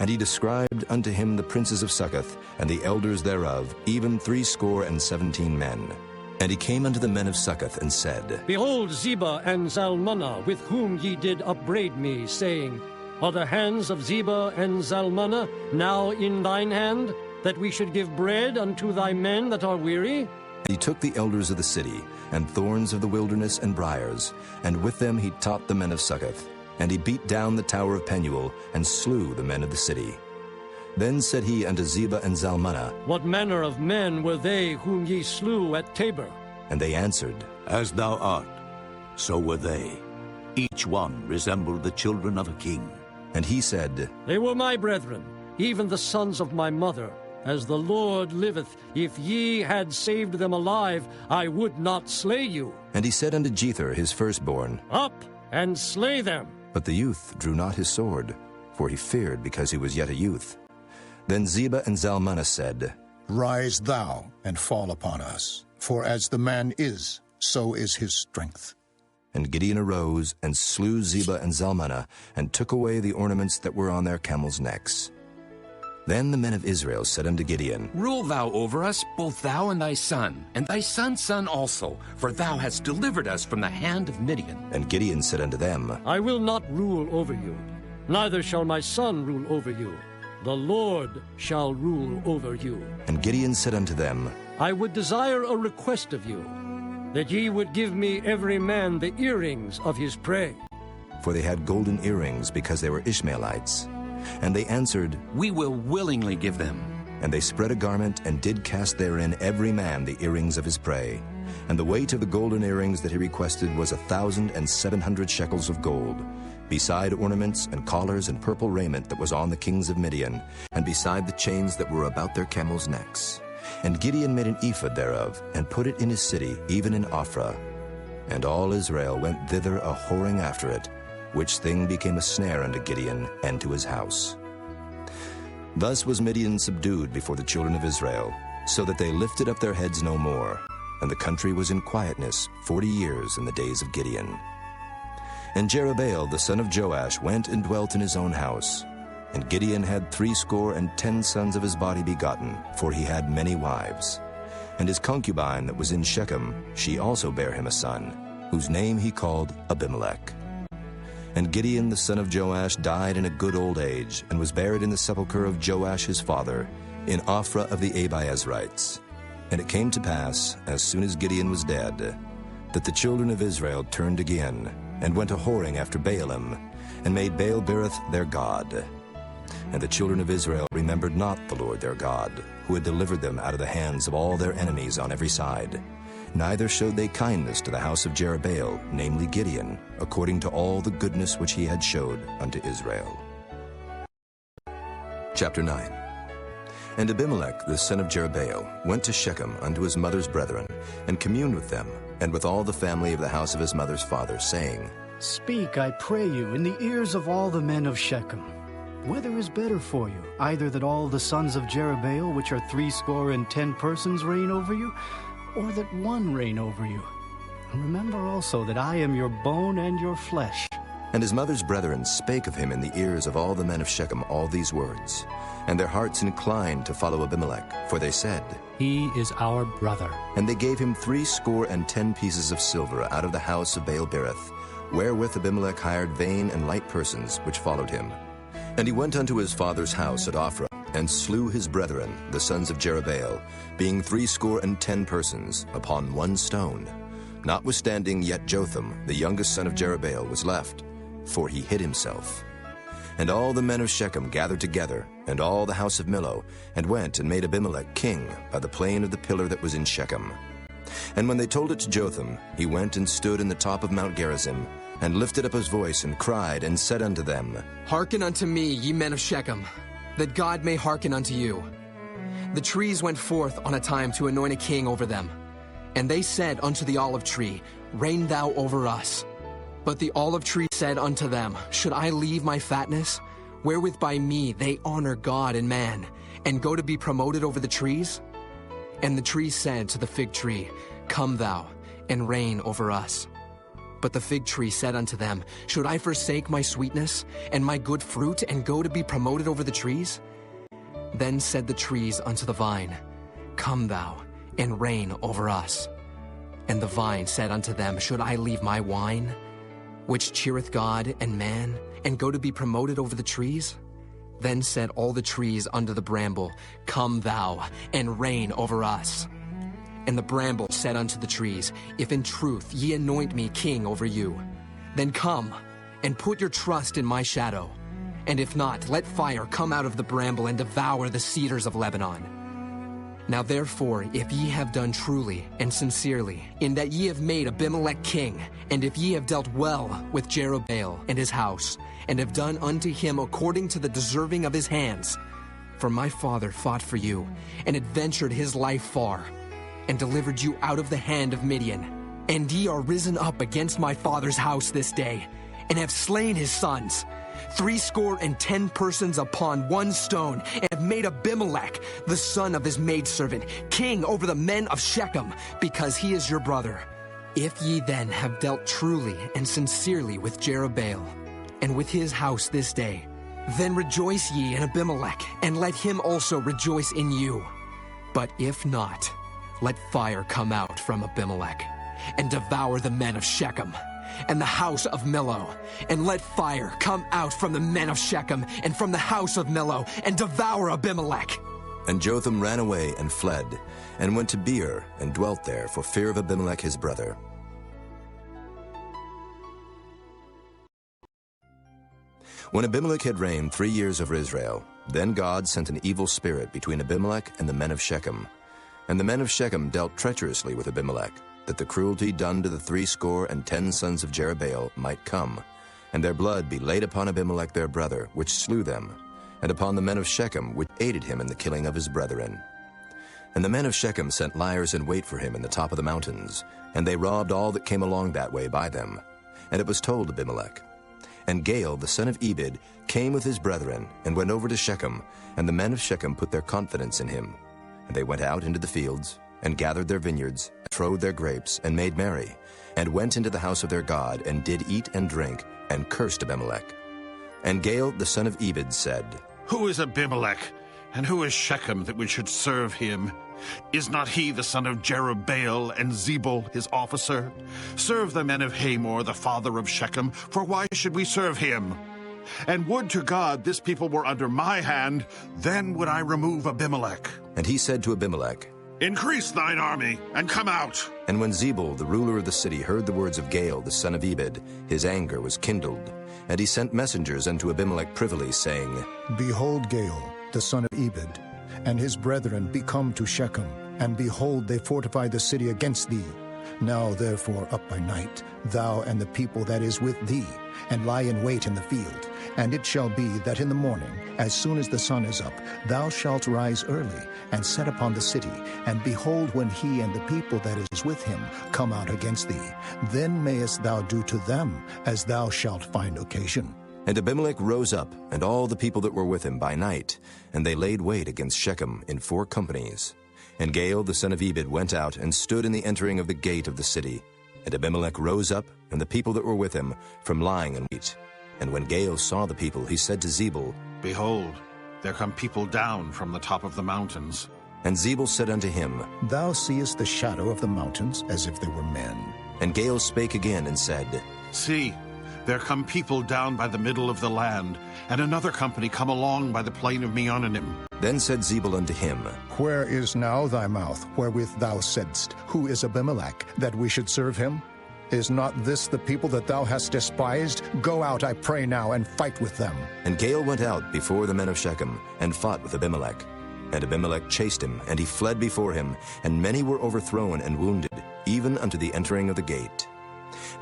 And he described unto him the princes of Succoth, and the elders thereof, even 70 men. And he came unto the men of Succoth, and said, Behold Zebah and Zalmunna, with whom ye did upbraid me, saying, Are the hands of Zebah and Zalmunna now in thine hand, that we should give bread unto thy men that are weary? And he took the elders of the city, and thorns of the wilderness and briars, and with them he taught the men of Succoth. And he beat down the tower of Penuel, and slew the men of the city. Then said he unto Zebah and Zalmunna, What manner of men were they whom ye slew at Tabor? And they answered, As thou art, so were they. Each one resembled the children of a king. And he said, They were my brethren, even the sons of my mother. As the Lord liveth, if ye had saved them alive, I would not slay you. And he said unto Jether his firstborn, Up and slay them. But the youth drew not his sword, for he feared because he was yet a youth. Then Zebah and Zalmunna said, Rise thou and fall upon us, for as the man is, so is his strength. And Gideon arose and slew Zebah and Zalmunna, and took away the ornaments that were on their camels' necks. Then the men of Israel said unto Gideon, Rule thou over us, both thou and thy son, and thy son's son also, for thou hast delivered us from the hand of Midian. And Gideon said unto them, I will not rule over you, neither shall my son rule over you. The Lord shall rule over you. And Gideon said unto them, I would desire a request of you, that ye would give me every man the earrings of his prey. For they had golden earrings, because they were Ishmaelites. And they answered, We will willingly give them. And they spread a garment, and did cast therein every man the earrings of his prey. And the weight of the golden earrings that he requested was 1,700 shekels of gold, beside ornaments and collars and purple raiment that was on the kings of Midian, and beside the chains that were about their camels' necks. And Gideon made an ephod thereof, and put it in his city, even in Ophrah. And all Israel went thither a-whoring after it, which thing became a snare unto Gideon and to his house. Thus was Midian subdued before the children of Israel, so that they lifted up their heads no more, and the country was in quietness 40 years in the days of Gideon. And Jerubbaal the son of Joash went and dwelt in his own house. And Gideon had 70 sons of his body begotten, for he had many wives. And his concubine that was in Shechem, she also bare him a son, whose name he called Abimelech. And Gideon the son of Joash died in a good old age, and was buried in the sepulchre of Joash his father, in Ophrah of the Abiezrites. And it came to pass, as soon as Gideon was dead, that the children of Israel turned again, and went a-whoring after Baalim, and made Baal-berith their god. And the children of Israel remembered not the Lord their God, who had delivered them out of the hands of all their enemies on every side. Neither showed they kindness to the house of Jerubbaal, namely Gideon, according to all the goodness which he had showed unto Israel. Chapter 9. And Abimelech the son of Jerubbaal went to Shechem unto his mother's brethren, and communed with them, and with all the family of the house of his mother's father, saying, Speak, I pray you, in the ears of all the men of Shechem. Whether is better for you, either that all the sons of Jerubbaal, which are 70 persons, reign over you, or that one reign over you? And remember also that I am your bone and your flesh. And his mother's brethren spake of him in the ears of all the men of Shechem all these words. And their hearts inclined to follow Abimelech, for they said, He is our brother. And they gave him 70 pieces of silver out of the house of Baal-berith, wherewith Abimelech hired vain and light persons which followed him. And he went unto his father's house at Ophrah, and slew his brethren, the sons of Jerubbaal, being 70 persons, upon one stone. Notwithstanding yet Jotham, the youngest son of Jerubbaal, was left, for he hid himself. And all the men of Shechem gathered together, and all the house of Millo, and went and made Abimelech king by the plain of the pillar that was in Shechem. And when they told it to Jotham, he went and stood in the top of Mount Gerizim, and lifted up his voice, and cried, and said unto them, Hearken unto me, ye men of Shechem, that God may hearken unto you. The trees went forth on a time to anoint a king over them. And they said unto the olive tree, Reign thou over us. But the olive tree said unto them, Should I leave my fatness, wherewith by me they honor God and man, and go to be promoted over the trees? And the tree said to the fig tree, Come thou, and reign over us. But the fig tree said unto them, Should I forsake my sweetness, and my good fruit, and go to be promoted over the trees? Then said the trees unto the vine, Come thou, and reign over us. And the vine said unto them, Should I leave my wine, which cheereth God and man, and go to be promoted over the trees? Then said all the trees unto the bramble, Come thou, and reign over us. And the bramble said unto the trees, If in truth ye anoint me king over you, then come, and put your trust in my shadow. And if not, let fire come out of the bramble, and devour the cedars of Lebanon. Now therefore, if ye have done truly and sincerely, in that ye have made Abimelech king, and if ye have dealt well with Jerubbaal and his house, and have done unto him according to the deserving of his hands, for my father fought for you, and adventured his life far, and delivered you out of the hand of Midian. And ye are risen up against my father's house this day, and have slain his sons, 70 persons upon one stone, and have made Abimelech, the son of his maidservant, king over the men of Shechem, because he is your brother. If ye then have dealt truly and sincerely with Jerubbaal, and with his house this day, then rejoice ye in Abimelech, and let him also rejoice in you. But if not, let fire come out from Abimelech, and devour the men of Shechem, and the house of Millo, and let fire come out from the men of Shechem, and from the house of Millo, and devour Abimelech. And Jotham ran away and fled, and went to Beer, and dwelt there for fear of Abimelech his brother. When Abimelech had reigned 3 years over Israel, then God sent an evil spirit between Abimelech and the men of Shechem. And the men of Shechem dealt treacherously with Abimelech, that the cruelty done to the 70 sons of Jerubbaal might come, and their blood be laid upon Abimelech their brother, which slew them, and upon the men of Shechem, which aided him in the killing of his brethren. And the men of Shechem sent liers in wait for him in the top of the mountains, and they robbed all that came along that way by them. And it was told Abimelech. And Gaal the son of Ebed came with his brethren, and went over to Shechem, and the men of Shechem put their confidence in him. And they went out into the fields, and gathered their vineyards, and trode their grapes, and made merry, and went into the house of their God, and did eat and drink, and cursed Abimelech. And Gaal the son of Ebed said, Who is Abimelech, and who is Shechem, that we should serve him? Is not he the son of Jerubbaal, and Zebul his officer? Serve the men of Hamor, the father of Shechem, for why should we serve him? And would to God this people were under my hand, then would I remove Abimelech. And he said to Abimelech, Increase thine army, and come out. And when Zebul, the ruler of the city, heard the words of Gaal the son of Ebed, his anger was kindled. And he sent messengers unto Abimelech privily, saying, Behold, Gaal the son of Ebed, and his brethren be come to Shechem, And behold, they fortify the city against thee. Now therefore up by night, thou and the people that is with thee, and lie in wait in the field. And it shall be that in the morning, as soon as the sun is up, thou shalt rise early, and set upon the city. And behold, when he and the people that is with him come out against thee, then mayest thou do to them as thou shalt find occasion. And Abimelech rose up, and all the people that were with him by night, and they laid wait against Shechem in 4 companies. And Gaal the son of Ebed went out and stood in the entering of the gate of the city. And Abimelech rose up, and the people that were with him, from lying in wait. And when Gaal saw the people, he said to Zebul, Behold, there come people down from the top of the mountains. And Zebul said unto him, Thou seest the shadow of the mountains, as if they were men. And Gaal spake again and said, See, there come people down by the middle of the land, and another company come along by the plain of Meonanim. Then said Zebul unto him, Where is now thy mouth, wherewith thou saidst, Who is Abimelech, that we should serve him? Is not this the people that thou hast despised? Go out, I pray now, and fight with them. And Gaal went out before the men of Shechem, and fought with Abimelech. And Abimelech chased him, and he fled before him, and many were overthrown and wounded, even unto the entering of the gate.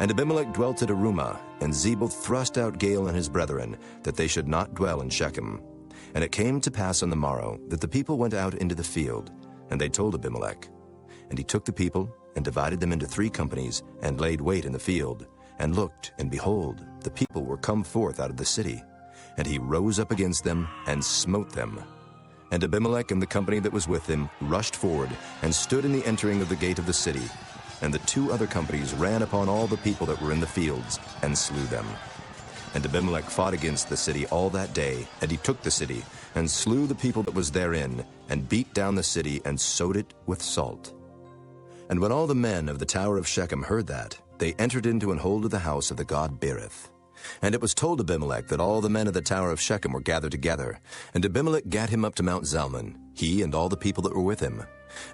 And Abimelech dwelt at Arumah, and Zebul thrust out Gaal and his brethren, that they should not dwell in Shechem. And it came to pass on the morrow, that the people went out into the field, and they told Abimelech. And he took the people, and divided them into 3 companies, and laid wait in the field, and looked, and behold, the people were come forth out of the city. And he rose up against them, and smote them. And Abimelech and the company that was with him rushed forward, and stood in the entering of the gate of the city. And the 2 other companies ran upon all the people that were in the fields, and slew them. And Abimelech fought against the city all that day, and he took the city, and slew the people that was therein, and beat down the city, and sowed it with salt. And when all the men of the tower of Shechem heard that, they entered into and hold of the house of the god Berith. And it was told Abimelech that all the men of the tower of Shechem were gathered together. And Abimelech gat him up to Mount Zalmon, he and all the people that were with him.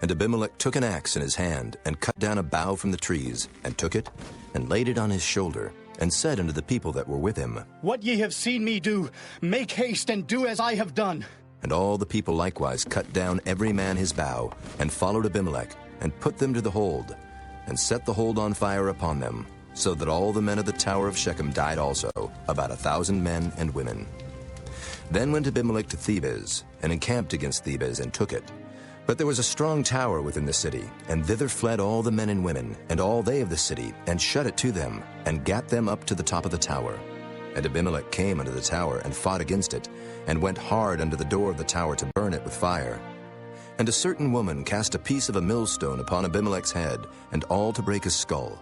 And Abimelech took an axe in his hand, and cut down a bough from the trees, and took it, and laid it on his shoulder, and said unto the people that were with him, What ye have seen me do, make haste and do as I have done. And all the people likewise cut down every man his bough, and followed Abimelech, and put them to the hold, and set the hold on fire upon them, so that all the men of the tower of Shechem died also, about 1,000 men and women. Then went Abimelech to Thebez, and encamped against Thebez, and took it. But there was a strong tower within the city, and thither fled all the men and women, and all they of the city, and shut it to them, and gat them up to the top of the tower. And Abimelech came unto the tower, and fought against it, and went hard unto the door of the tower to burn it with fire. And a certain woman cast a piece of a millstone upon Abimelech's head, and all to break his skull.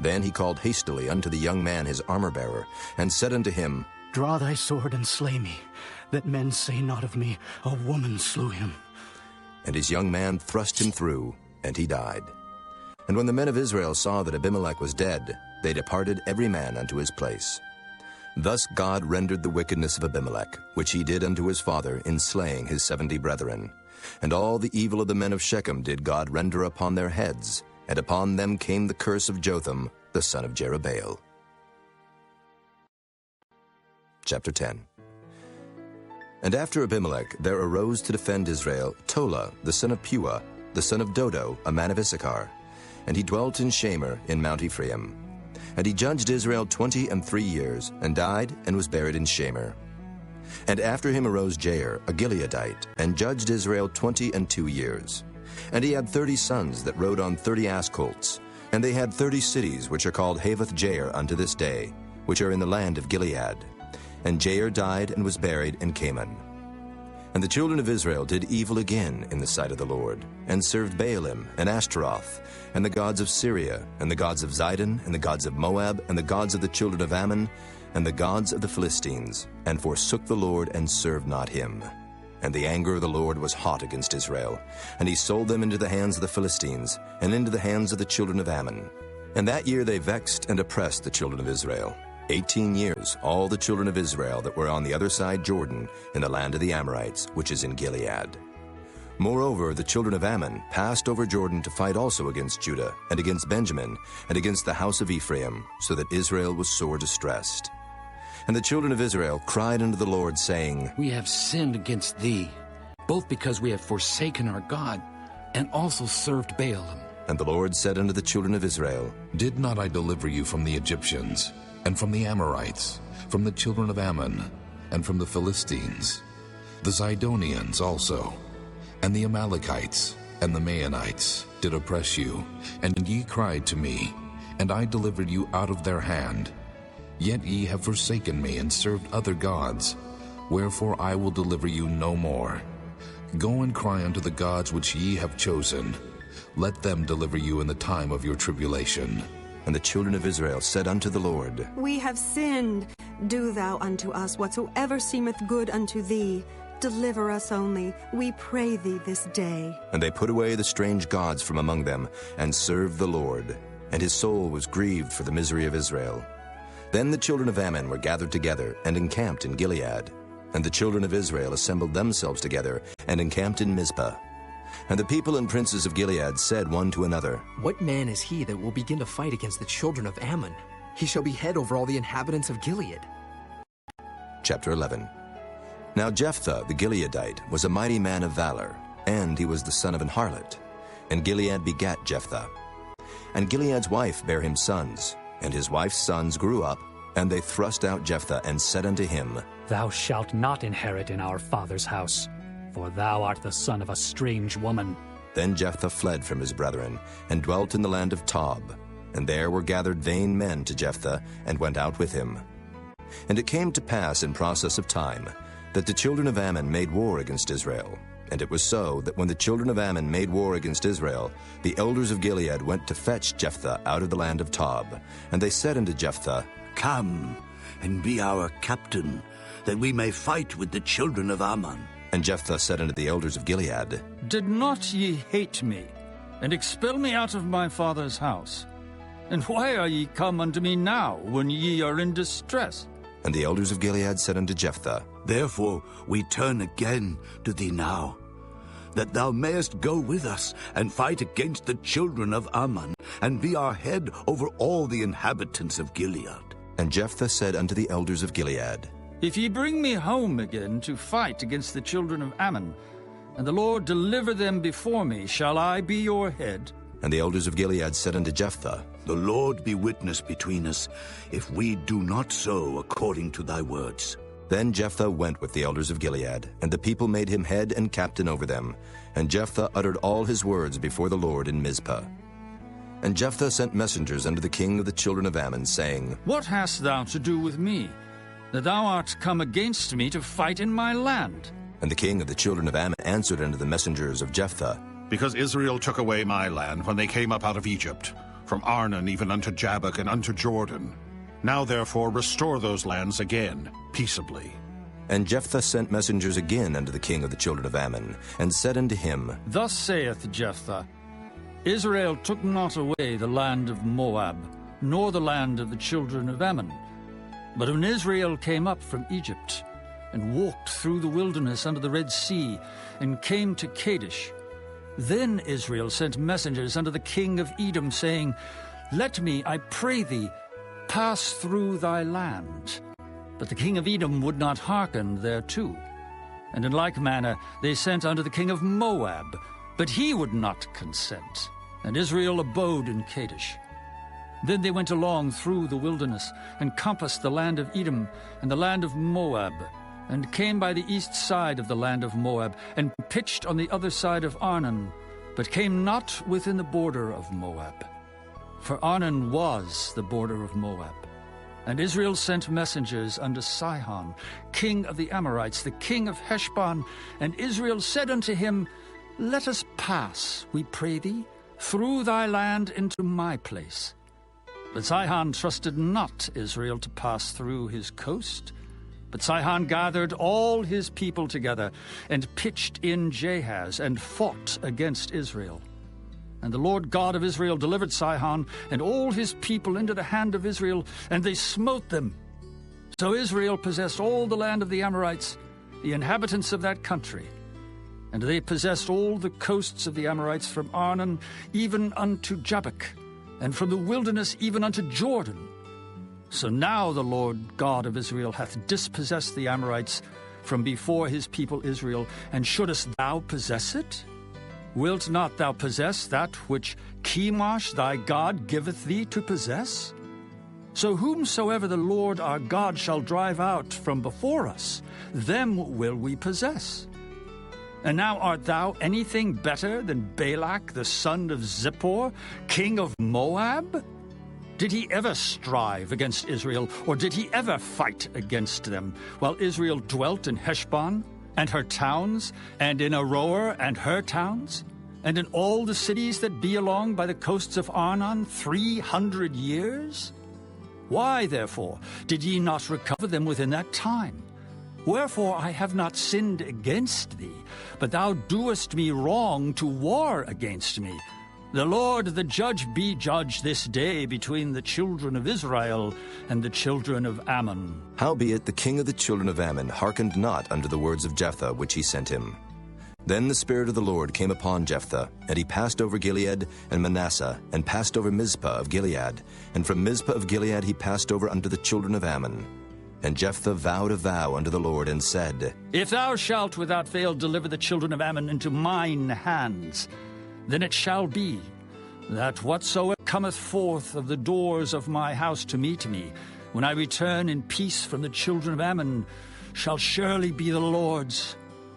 Then he called hastily unto the young man his armor-bearer, and said unto him, Draw thy sword and slay me, that men say not of me, A woman slew him. And his young man thrust him through, and he died. And when the men of Israel saw that Abimelech was dead, they departed every man unto his place. Thus God rendered the wickedness of Abimelech, which he did unto his father in slaying his 70 brethren. And all the evil of the men of Shechem did God render upon their heads, and upon them came the curse of Jotham, the son of Jerubbaal. Chapter 10. And after Abimelech there arose to defend Israel Tola, the son of Puah, the son of Dodo, a man of Issachar. And he dwelt in Shamir in Mount Ephraim. And he judged Israel 23 years, and died, and was buried in Shamir. And after him arose Jair, a Gileadite, and judged Israel 22 years. And he had 30 sons that rode on 30 ass colts. And they had 30 cities, which are called Havoth Jair unto this day, which are in the land of Gilead. And Jair died and was buried in Canaan. And the children of Israel did evil again in the sight of the Lord, and served Baalim and Ashtaroth, and the gods of Syria, and the gods of Zidon, and the gods of Moab, and the gods of the children of Ammon, and the gods of the Philistines, and forsook the Lord, and served not him. And the anger of the Lord was hot against Israel, and he sold them into the hands of the Philistines, and into the hands of the children of Ammon. And that year they vexed and oppressed the children of Israel. 18 years, all the children of Israel that were on the other side Jordan, in the land of the Amorites, which is in Gilead. Moreover, the children of Ammon passed over Jordan to fight also against Judah, and against Benjamin, and against the house of Ephraim, so that Israel was sore distressed. And the children of Israel cried unto the Lord, saying, We have sinned against thee, both because we have forsaken our God, and also served Baalim. And the Lord said unto the children of Israel, Did not I deliver you from the Egyptians, and from the Amorites, from the children of Ammon, and from the Philistines, the Zidonians also, and the Amalekites, and the Maonites did oppress you, and ye cried to me, and I delivered you out of their hand. Yet ye have forsaken me, and served other gods. Wherefore I will deliver you no more. Go and cry unto the gods which ye have chosen. Let them deliver you in the time of your tribulation. And the children of Israel said unto the Lord, We have sinned. Do thou unto us whatsoever seemeth good unto thee. Deliver us only, we pray thee this day. And they put away the strange gods from among them, and served the Lord. And his soul was grieved for the misery of Israel. Then the children of Ammon were gathered together, and encamped in Gilead. And the children of Israel assembled themselves together, and encamped in Mizpah. And the people and princes of Gilead said one to another, What man is he that will begin to fight against the children of Ammon? He shall be head over all the inhabitants of Gilead. Chapter 11. Now Jephthah the Gileadite was a mighty man of valor, and he was the son of an harlot. And Gilead begat Jephthah. And Gilead's wife bare him sons, and his wife's sons grew up, and they thrust out Jephthah, and said unto him, Thou shalt not inherit in our father's house, for thou art the son of a strange woman. Then Jephthah fled from his brethren, and dwelt in the land of Tob. And there were gathered vain men to Jephthah, and went out with him. And it came to pass in process of time, that the children of Ammon made war against Israel. And it was so, that when the children of Ammon made war against Israel, the elders of Gilead went to fetch Jephthah out of the land of Tob. And they said unto Jephthah, Come, and be our captain, that we may fight with the children of Ammon. And Jephthah said unto the elders of Gilead, Did not ye hate me, and expel me out of my father's house? And why are ye come unto me now, when ye are in distress? And the elders of Gilead said unto Jephthah, Therefore we turn again to thee now, that thou mayest go with us, and fight against the children of Ammon, and be our head over all the inhabitants of Gilead. And Jephthah said unto the elders of Gilead, If ye bring me home again to fight against the children of Ammon, and the Lord deliver them before me, shall I be your head? And the elders of Gilead said unto Jephthah, The Lord be witness between us, if we do not so according to thy words. Then Jephthah went with the elders of Gilead, and the people made him head and captain over them. And Jephthah uttered all his words before the Lord in Mizpah. And Jephthah sent messengers unto the king of the children of Ammon, saying, What hast thou to do with me, that thou art come against me to fight in my land? And the king of the children of Ammon answered unto the messengers of Jephthah, Because Israel took away my land when they came up out of Egypt, from Arnon even unto Jabbok and unto Jordan. Now therefore restore those lands again, peaceably. And Jephthah sent messengers again unto the king of the children of Ammon, and said unto him, Thus saith Jephthah, Israel took not away the land of Moab, nor the land of the children of Ammon. But when Israel came up from Egypt, and walked through the wilderness under the Red Sea, and came to Kadesh, then Israel sent messengers unto the king of Edom, saying, Let me, I pray thee, pass through thy land. But the king of Edom would not hearken thereto. And in like manner they sent unto the king of Moab, but he would not consent. And Israel abode in Kadesh. Then they went along through the wilderness, and compassed the land of Edom, and the land of Moab, and came by the east side of the land of Moab, and pitched on the other side of Arnon, but came not within the border of Moab. For Arnon was the border of Moab. And Israel sent messengers unto Sihon, king of the Amorites, the king of Heshbon. And Israel said unto him, Let us pass, we pray thee, through thy land into my place. But Sihon trusted not Israel to pass through his coast. But Sihon gathered all his people together, and pitched in Jahaz, and fought against Israel. And the Lord God of Israel delivered Sihon and all his people into the hand of Israel, and they smote them. So Israel possessed all the land of the Amorites, the inhabitants of that country. And they possessed all the coasts of the Amorites from Arnon even unto Jabbok, and from the wilderness even unto Jordan. So now the Lord God of Israel hath dispossessed the Amorites from before his people Israel, and shouldest thou possess it? Wilt not thou possess that which Chemosh thy God giveth thee to possess? So whomsoever the Lord our God shall drive out from before us, them will we possess. And now art thou anything better than Balak the son of Zippor, king of Moab? Did he ever strive against Israel, or did he ever fight against them, while Israel dwelt in Heshbon and her towns, and in Aroer and her towns, and in all the cities that be along by the coasts of Arnon 300 years? Why, therefore, did ye not recover them within that time? Wherefore I have not sinned against thee, but thou doest me wrong to war against me. The Lord the judge be judge this day between the children of Israel and the children of Ammon. Howbeit the king of the children of Ammon hearkened not unto the words of Jephthah which he sent him. Then the Spirit of the Lord came upon Jephthah, and he passed over Gilead and Manasseh, and passed over Mizpah of Gilead, and from Mizpah of Gilead he passed over unto the children of Ammon. And Jephthah vowed a vow unto the Lord, and said, If thou shalt without fail deliver the children of Ammon into mine hands, then it shall be that whatsoever cometh forth of the doors of my house to meet me, when I return in peace from the children of Ammon, shall surely be the Lord's,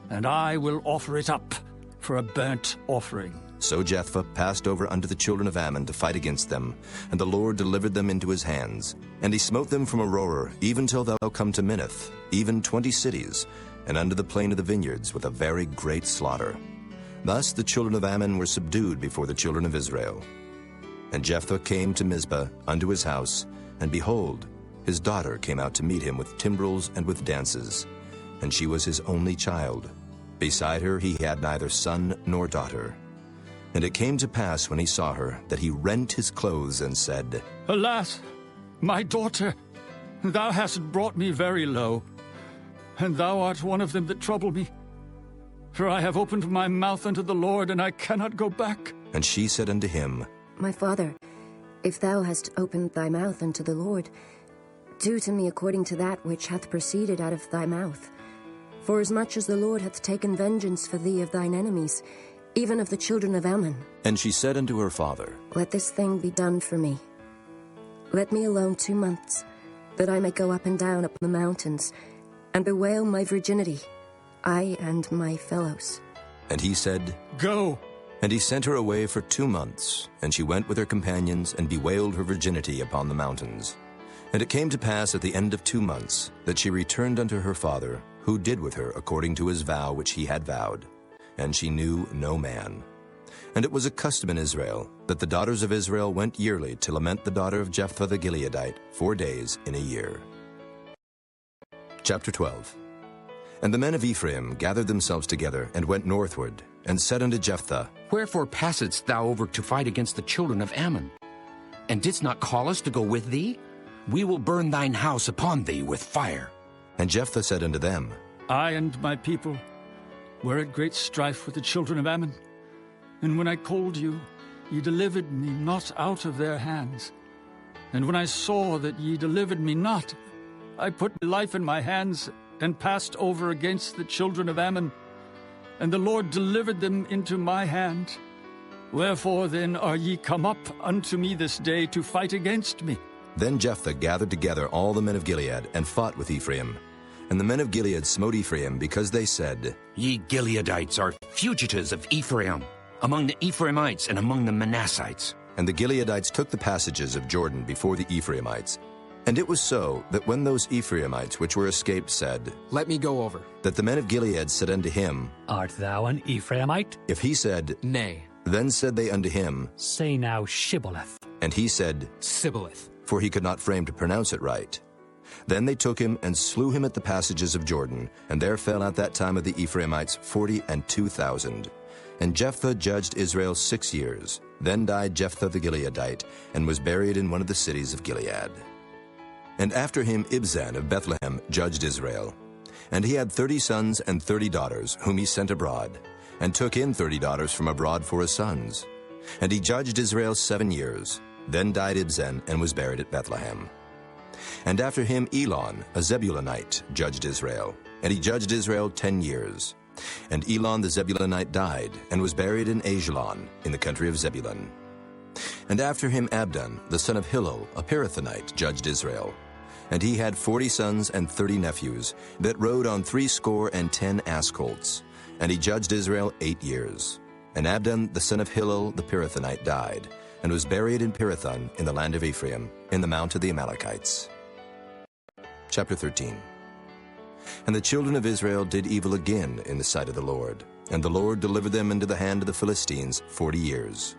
and I will offer it up for a burnt offering. So Jephthah passed over unto the children of Ammon to fight against them, and the Lord delivered them into his hands. And he smote them from Aroer, even till thou come to Minnith, even 20 cities, and unto the plain of the vineyards, with a very great slaughter. Thus the children of Ammon were subdued before the children of Israel. And Jephthah came to Mizpah unto his house, and behold, his daughter came out to meet him with timbrels and with dances, and she was his only child. Beside her he had neither son nor daughter. And it came to pass when he saw her, that he rent his clothes and said, Alas, my daughter, thou hast brought me very low, and thou art one of them that trouble me. For I have opened my mouth unto the Lord, and I cannot go back. And she said unto him, My father, if thou hast opened thy mouth unto the Lord, do to me according to that which hath proceeded out of thy mouth. Forasmuch as the Lord hath taken vengeance for thee of thine enemies, even of the children of Ammon. And she said unto her father, Let this thing be done for me. Let me alone 2 months, that I may go up and down upon the mountains, and bewail my virginity, I and my fellows. And he said, Go. And he sent her away for 2 months, and she went with her companions, and bewailed her virginity upon the mountains. And it came to pass at the end of 2 months, that she returned unto her father, who did with her according to his vow which he had vowed. And she knew no man. And it was a custom in Israel, that the daughters of Israel went yearly to lament the daughter of Jephthah the Gileadite 4 days in a year. Chapter 12. And the men of Ephraim gathered themselves together, and went northward, and said unto Jephthah, Wherefore passedst thou over to fight against the children of Ammon? And didst not call us to go with thee? We will burn thine house upon thee with fire. And Jephthah said unto them, I and my people were at great strife with the children of Ammon. And when I called you, ye delivered me not out of their hands. And when I saw that ye delivered me not, I put my life in my hands, and passed over against the children of Ammon, and the Lord delivered them into my hand. Wherefore then are ye come up unto me this day to fight against me? Then Jephthah gathered together all the men of Gilead, and fought with Ephraim. And the men of Gilead smote Ephraim, because they said, Ye Gileadites are fugitives of Ephraim, among the Ephraimites and among the Manassites. And the Gileadites took the passages of Jordan before the Ephraimites. And it was so, that when those Ephraimites which were escaped said, Let me go over, that the men of Gilead said unto him, Art thou an Ephraimite? If he said, Nay. Then said they unto him, Say now Shibboleth. And he said, Sibboleth. For he could not frame to pronounce it right. Then they took him, and slew him at the passages of Jordan, and there fell at that time of the Ephraimites 42,000. And Jephthah judged Israel 6 years. Then died Jephthah the Gileadite, and was buried in one of the cities of Gilead. And after him Ibzan of Bethlehem judged Israel. And he had 30 sons and 30 daughters, whom he sent abroad, and took in 30 daughters from abroad for his sons. And he judged Israel 7 years. Then died Ibzan, and was buried at Bethlehem. And after him Elon, a Zebulunite, judged Israel. And he judged Israel 10 years. And Elon the Zebulunite died, and was buried in Ajalon, in the country of Zebulun. And after him Abdon, the son of Hillel, a Pirathonite, judged Israel. And he had 40 sons and 30 nephews, that rode on 70 ass colts. And he judged Israel 8 years. And Abdon, the son of Hillel, the Pirathonite, died, and was buried in Pirathon, in the land of Ephraim, in the mount of the Amalekites. Chapter 13. And the children of Israel did evil again in the sight of the Lord, and the Lord delivered them into the hand of the Philistines 40 years.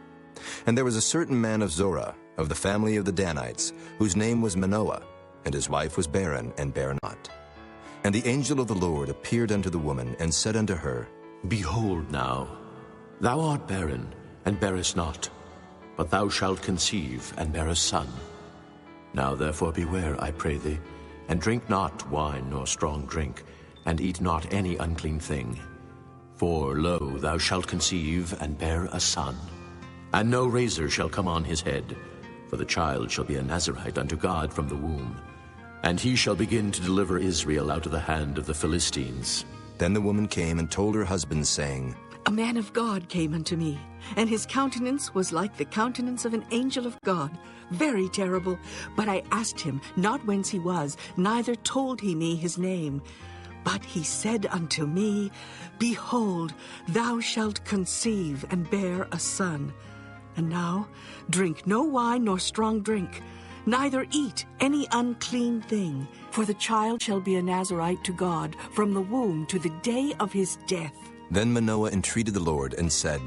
And there was a certain man of Zorah, of the family of the Danites, whose name was Manoah, and his wife was barren, and bare not. And the angel of the Lord appeared unto the woman, and said unto her, Behold now, thou art barren, and bearest not, but thou shalt conceive, and bear a son. Now therefore beware, I pray thee, and drink not wine nor strong drink, and eat not any unclean thing. For, lo, thou shalt conceive, and bear a son. And no razor shall come on his head, for the child shall be a Nazarite unto God from the womb. And he shall begin to deliver Israel out of the hand of the Philistines. Then the woman came and told her husband, saying, A man of God came unto me, and his countenance was like the countenance of an angel of God, very terrible. But I asked him not whence he was, neither told he me his name. But he said unto me, Behold, thou shalt conceive, and bear a son. And now drink no wine nor strong drink, neither eat any unclean thing, for the child shall be a Nazarite to God from the womb to the day of his death. Then Manoah entreated the Lord, and said,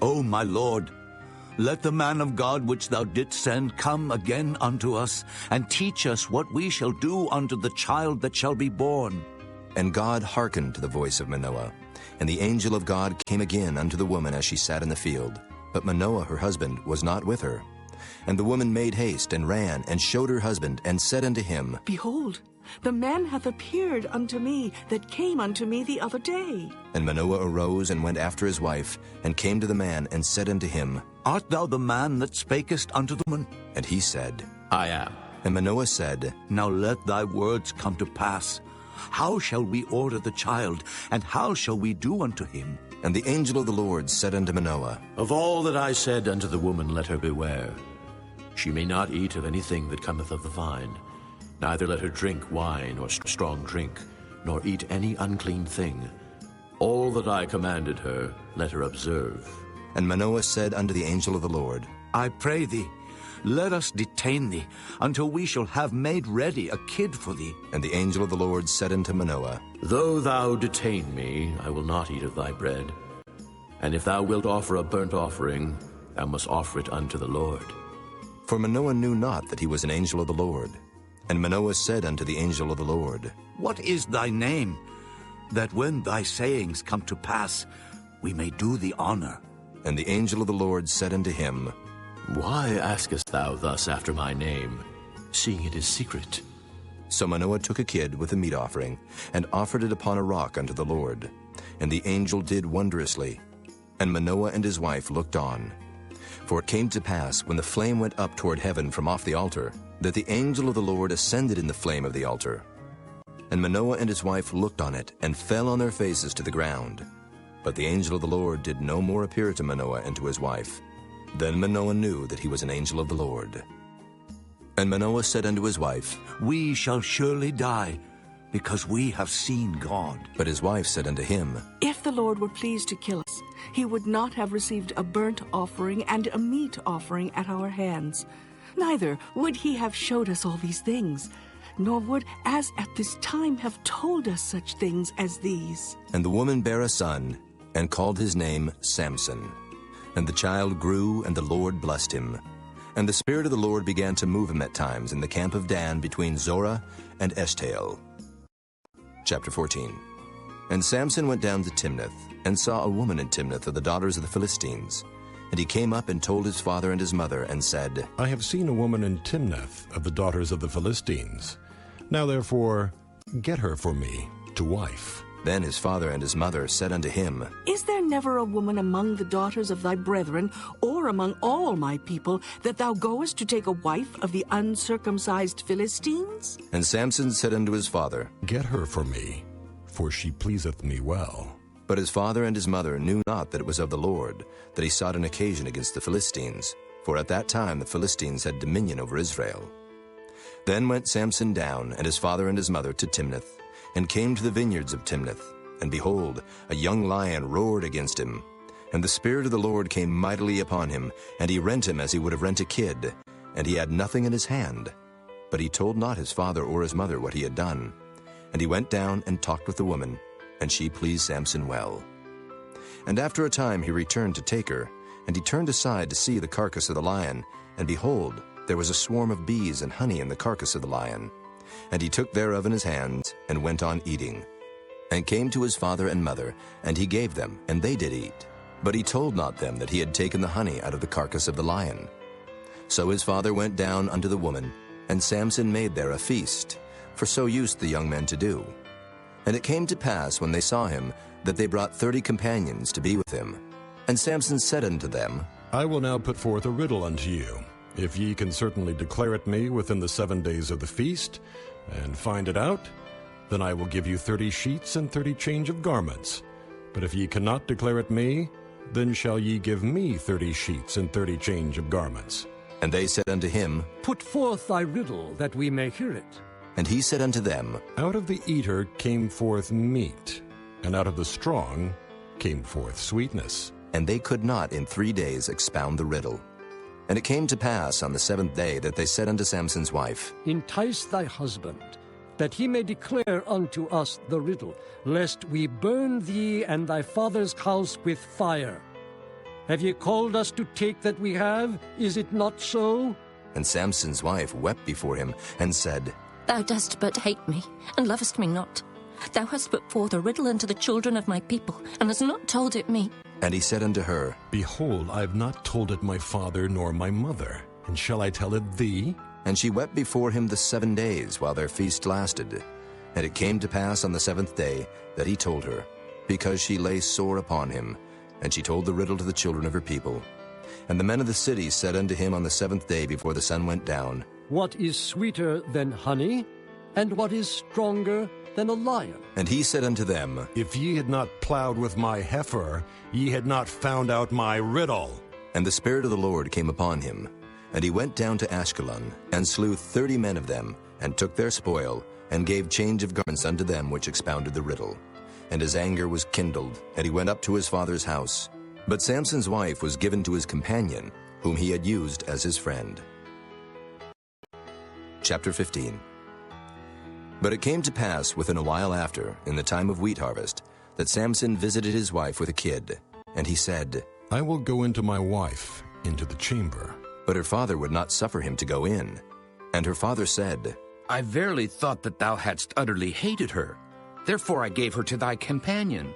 O my Lord, let the man of God which thou didst send come again unto us, and teach us what we shall do unto the child that shall be born. And God hearkened to the voice of Manoah. And the angel of God came again unto the woman as she sat in the field. But Manoah her husband was not with her. And the woman made haste, and ran, and showed her husband, and said unto him, Behold, the man hath appeared unto me that came unto me the other day. And Manoah arose, and went after his wife, and came to the man, and said unto him, Art thou the man that spakest unto the woman? And he said, I am. And Manoah said, Now let thy words come to pass. How shall we order the child, and how shall we do unto him? And the angel of the Lord said unto Manoah, Of all that I said unto the woman, let her beware. She may not eat of anything that cometh of the vine, neither let her drink wine or strong drink, nor eat any unclean thing. All that I commanded her, let her observe. And Manoah said unto the angel of the Lord, I pray thee, let us detain thee, until we shall have made ready a kid for thee. And the angel of the Lord said unto Manoah, Though thou detain me, I will not eat of thy bread. And if thou wilt offer a burnt offering, thou must offer it unto the Lord. For Manoah knew not that he was an angel of the Lord. And Manoah said unto the angel of the Lord, What is thy name, that when thy sayings come to pass, we may do thee honor? And the angel of the Lord said unto him, Why askest thou thus after my name, seeing it is secret? So Manoah took a kid with a meat offering, and offered it upon a rock unto the Lord. And the angel did wondrously. And Manoah and his wife looked on. For it came to pass, when the flame went up toward heaven from off the altar, that the angel of the Lord ascended in the flame of the altar. And Manoah and his wife looked on it, and fell on their faces to the ground. But the angel of the Lord did no more appear to Manoah and to his wife. Then Manoah knew that he was an angel of the Lord. And Manoah said unto his wife, We shall surely die, because we have seen God. But his wife said unto him, If the Lord were pleased to kill us, he would not have received a burnt offering and a meat offering at our hands. Neither would he have showed us all these things, nor would, as at this time, have told us such things as these. And the woman bare a son, and called his name Samson. And the child grew, and the Lord blessed him. And the Spirit of the Lord began to move him at times in the camp of Dan between Zorah and Eshtaol. Chapter 14. And Samson went down to Timnath, and saw a woman in Timnath of the daughters of the Philistines. And he came up and told his father and his mother, and said, I have seen a woman in Timnath of the daughters of the Philistines. Now therefore, get her for me to wife. Then his father and his mother said unto him, Is there never a woman among the daughters of thy brethren, or among all my people, that thou goest to take a wife of the uncircumcised Philistines? And Samson said unto his father, Get her for me, for she pleaseth me well. But his father and his mother knew not that it was of the Lord, that he sought an occasion against the Philistines, for at that time the Philistines had dominion over Israel. Then went Samson down, and his father and his mother, to Timnath, and came to the vineyards of Timnath. And behold, a young lion roared against him. And the Spirit of the Lord came mightily upon him, and he rent him as he would have rent a kid, and he had nothing in his hand. But he told not his father or his mother what he had done. And he went down and talked with the woman, and she pleased Samson well. And after a time he returned to take her, and he turned aside to see the carcass of the lion, and behold, there was a swarm of bees and honey in the carcass of the lion. And he took thereof in his hands, and went on eating. And came to his father and mother, and he gave them, and they did eat. But he told not them that he had taken the honey out of the carcass of the lion. So his father went down unto the woman, and Samson made there a feast, for so used the young men to do. And it came to pass, when they saw him, that they brought 30 companions to be with him. And Samson said unto them, I will now put forth a riddle unto you. If ye can certainly declare it me within the 7 days of the feast, and find it out, then I will give you 30 sheets and 30 change of garments. But if ye cannot declare it me, then shall ye give me 30 sheets and 30 change of garments. And they said unto him, Put forth thy riddle, that we may hear it. And he said unto them, Out of the eater came forth meat, and out of the strong came forth sweetness. And they could not in 3 days expound the riddle. And it came to pass on the 7th day that they said unto Samson's wife, Entice thy husband, that he may declare unto us the riddle, lest we burn thee and thy father's house with fire. Have ye called us to take that we have? Is it not so? And Samson's wife wept before him, and said, Thou dost but hate me, and lovest me not. Thou hast put forth a riddle unto the children of my people, and hast not told it me. And he said unto her, Behold, I have not told it my father nor my mother, and shall I tell it thee? And she wept before him the 7 days while their feast lasted. And it came to pass on the 7th day that he told her, because she lay sore upon him. And she told the riddle to the children of her people. And the men of the city said unto him on the 7th day before the sun went down, What is sweeter than honey, and what is stronger than a lion? And he said unto them, If ye had not plowed with my heifer, ye had not found out my riddle. And the Spirit of the Lord came upon him. And he went down to Ashkelon, and slew 30 men of them, and took their spoil, and gave change of garments unto them which expounded the riddle. And his anger was kindled, and he went up to his father's house. But Samson's wife was given to his companion, whom he had used as his friend. Chapter 15. But it came to pass within a while after, in the time of wheat harvest, that Samson visited his wife with a kid. And he said, I will go into my wife, into the chamber. But her father would not suffer him to go in. And her father said, I verily thought that thou hadst utterly hated her. Therefore I gave her to thy companion.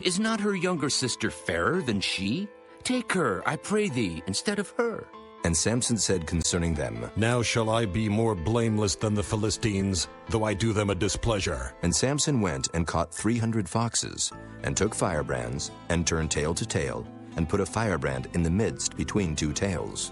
Is not her younger sister fairer than she? Take her, I pray thee, instead of her. And Samson said concerning them, Now shall I be more blameless than the Philistines, though I do them a displeasure. And Samson went and caught 300 foxes, and took firebrands, and turned tail to tail, and put a firebrand in the midst between 2 tails.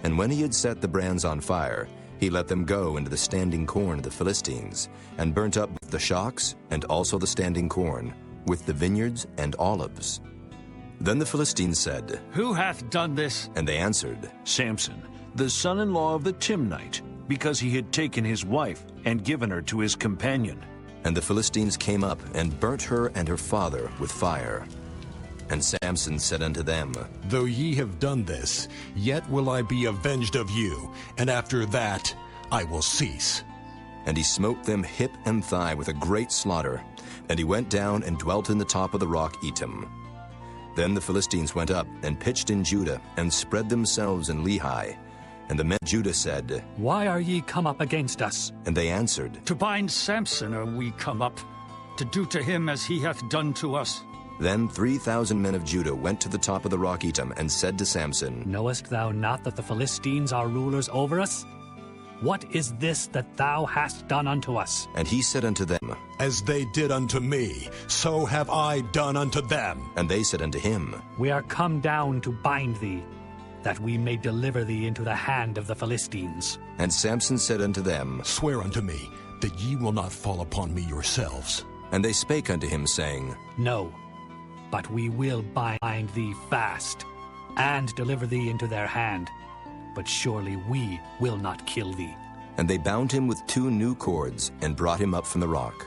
And when he had set the brands on fire, he let them go into the standing corn of the Philistines, and burnt up the shocks, and also the standing corn, with the vineyards and olives. Then the Philistines said, Who hath done this? And they answered, Samson, the son-in-law of the Timnite, because he had taken his wife and given her to his companion. And the Philistines came up, and burnt her and her father with fire. And Samson said unto them, Though ye have done this, yet will I be avenged of you, and after that I will cease. And he smote them hip and thigh with a great slaughter. And he went down and dwelt in the top of the rock Etam. Then the Philistines went up and pitched in Judah, and spread themselves in Lehi. And the men of Judah said, Why are ye come up against us? And they answered, To bind Samson are we come up, to do to him as he hath done to us. Then 3,000 men of Judah went to the top of the rock Etam, and said to Samson, Knowest thou not that the Philistines are rulers over us? What is this that thou hast done unto us? And he said unto them, As they did unto me, so have I done unto them. And they said unto him, We are come down to bind thee, that we may deliver thee into the hand of the Philistines. And Samson said unto them, Swear unto me that ye will not fall upon me yourselves. And they spake unto him, saying, No, But we will bind thee fast, and deliver thee into their hand. But surely we will not kill thee. And they bound him with 2 new cords, and brought him up from the rock.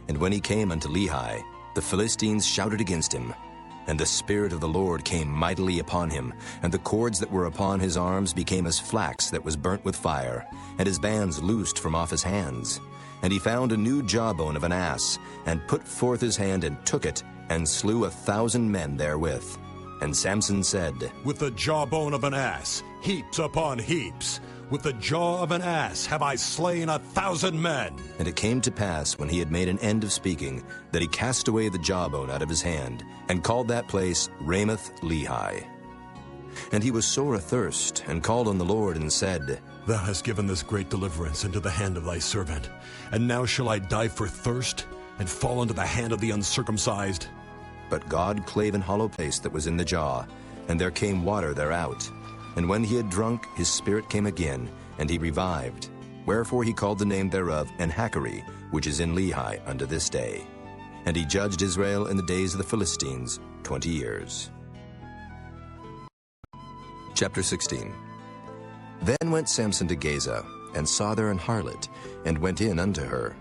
And when he came unto Lehi, the Philistines shouted against him. And the Spirit of the Lord came mightily upon him, and the cords that were upon his arms became as flax that was burnt with fire, and his bands loosed from off his hands. And he found a new jawbone of an ass, and put forth his hand and took it, and slew 1,000 men therewith. And Samson said, With the jawbone of an ass, heaps upon heaps, with the jaw of an ass have I slain 1,000 men. And it came to pass, when he had made an end of speaking, that he cast away the jawbone out of his hand, and called that place Ramath-Lehi. And he was sore athirst, and called on the Lord, and said, Thou hast given this great deliverance into the hand of thy servant, and now shall I die for thirst, and fall into the hand of the uncircumcised? But God clave an hollow place that was in the jaw, and there came water thereout. And when he had drunk, his spirit came again, and he revived. Wherefore he called the name thereof ENHACKERE, which is in Lehi unto this day. And he judged Israel in the days of the Philistines 20 years. Chapter 16. Then went Samson to Gaza, and saw there an harlot, and went in unto her.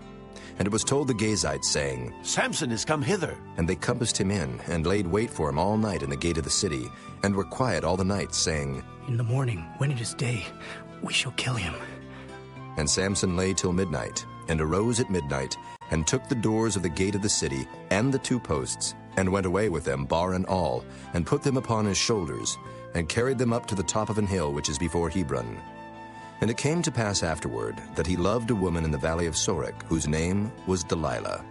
And it was told the Gazites, saying, Samson is come hither. And they compassed him in, and laid wait for him all night in the gate of the city, and were quiet all the night, saying, In the morning, when it is day, we shall kill him. And Samson lay till midnight, and arose at midnight, and took the doors of the gate of the city, and the 2 posts, and went away with them, bar and all, and put them upon his shoulders, and carried them up to the top of an hill which is before Hebron. And it came to pass afterward that he loved a woman in the valley of Sorek, whose name was Delilah.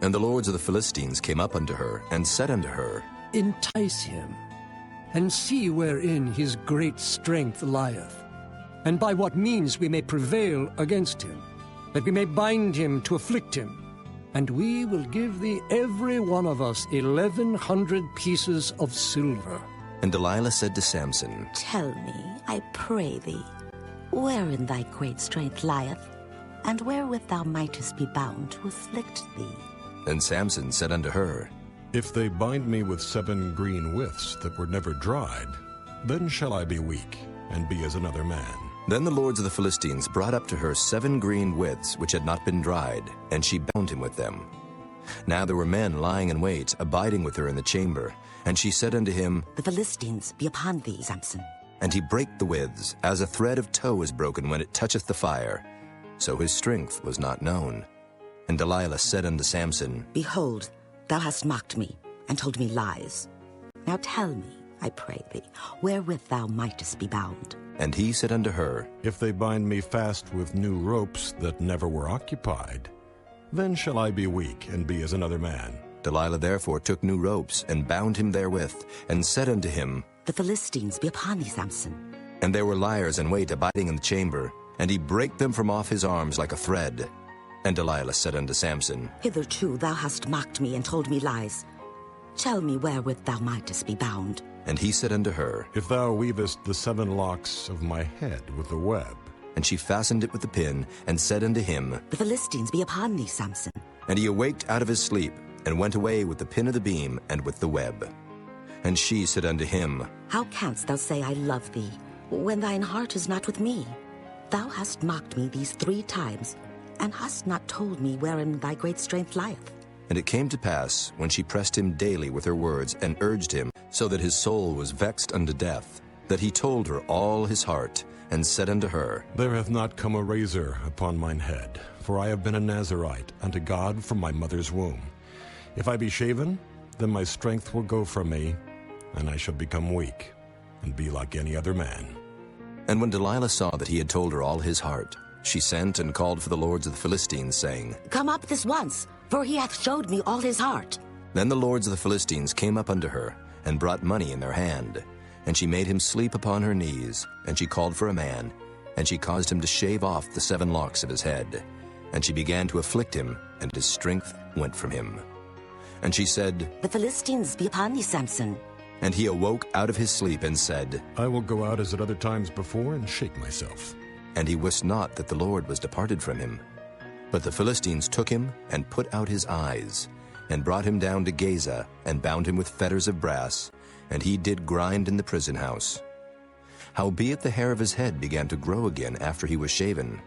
And the lords of the Philistines came up unto her, and said unto her, Entice him, and see wherein his great strength lieth, and by what means we may prevail against him, that we may bind him to afflict him. And we will give thee every one of us 1,100 pieces of silver. And Delilah said to Samson, Tell me, I pray thee, wherein thy great strength lieth, and wherewith thou mightest be bound to afflict thee. And Samson said unto her, If they bind me with 7 green withs that were never dried, then shall I be weak, and be as another man. Then the lords of the Philistines brought up to her 7 green withs which had not been dried, and she bound him with them. Now there were men lying in wait, abiding with her in the chamber. And she said unto him, The Philistines be upon thee, Samson. And he brake the withs, as a thread of tow is broken when it toucheth the fire. So his strength was not known. And Delilah said unto Samson, Behold, thou hast mocked me, and told me lies. Now tell me, I pray thee, wherewith thou mightest be bound. And he said unto her, If they bind me fast with new ropes that never were occupied, then shall I be weak, and be as another man. Delilah therefore took new ropes, and bound him therewith, and said unto him, The Philistines be upon thee, Samson. And there were liers in wait abiding in the chamber, and he brake them from off his arms like a thread. And Delilah said unto Samson, Hitherto thou hast mocked me, and told me lies. Tell me wherewith thou mightest be bound. And he said unto her, If thou weavest the 7 locks of my head with a web. And she fastened it with the pin, and said unto him, The Philistines be upon thee, Samson. And he awaked out of his sleep, and went away with the pin of the beam, and with the web. And she said unto him, How canst thou say, I love thee, when thine heart is not with me? Thou hast mocked me these 3 times, and hast not told me wherein thy great strength lieth. And it came to pass, when she pressed him daily with her words, and urged him, so that his soul was vexed unto death, that he told her all his heart, and said unto her, There hath not come a razor upon mine head, for I have been a Nazarite unto God from my mother's womb. If I be shaven, then my strength will go from me, and I shall become weak, and be like any other man. And when Delilah saw that he had told her all his heart, she sent and called for the lords of the Philistines, saying, Come up this once, for he hath showed me all his heart. Then the lords of the Philistines came up unto her, and brought money in their hand. And she made him sleep upon her knees, and she called for a man, and she caused him to shave off the 7 locks of his head. And she began to afflict him, and his strength went from him. And she said, The Philistines be upon thee, Samson. And he awoke out of his sleep, and said, I will go out as at other times before, and shake myself. And he wist not that the Lord was departed from him. But the Philistines took him, and put out his eyes. and brought him down to Gaza, and bound him with fetters of brass, and he did grind in the prison house. Howbeit the hair of his head began to grow again after he was shaven.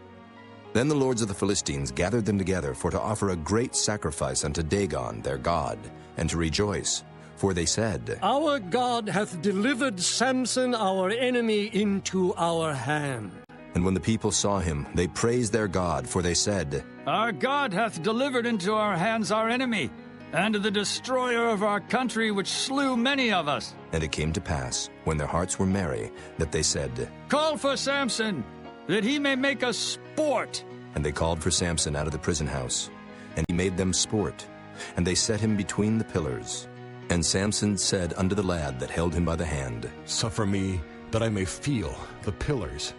Then the lords of the Philistines gathered them together for to offer a great sacrifice unto Dagon their god, and to rejoice. For they said, Our God hath delivered Samson our enemy into our hand. And when the people saw him, they praised their God, for they said, Our God hath delivered into our hands our enemy, and the destroyer of our country, which slew many of us. And it came to pass, when their hearts were merry, that they said, Call for Samson, that he may make us sport. And they called for Samson out of the prison house, and he made them sport, and they set him between the pillars. And Samson said unto the lad that held him by the hand, Suffer me, that I may feel the pillars,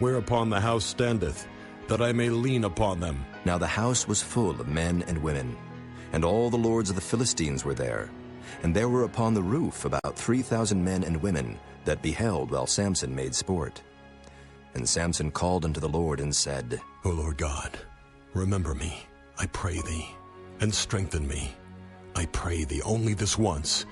whereupon the house standeth, that I may lean upon them. Now the house was full of men and women, and all the lords of the Philistines were there. And there were upon the roof about 3,000 men and women that beheld while Samson made sport. And Samson called unto the Lord and said, O Lord God, remember me, I pray thee, and strengthen me. I pray thee only this once,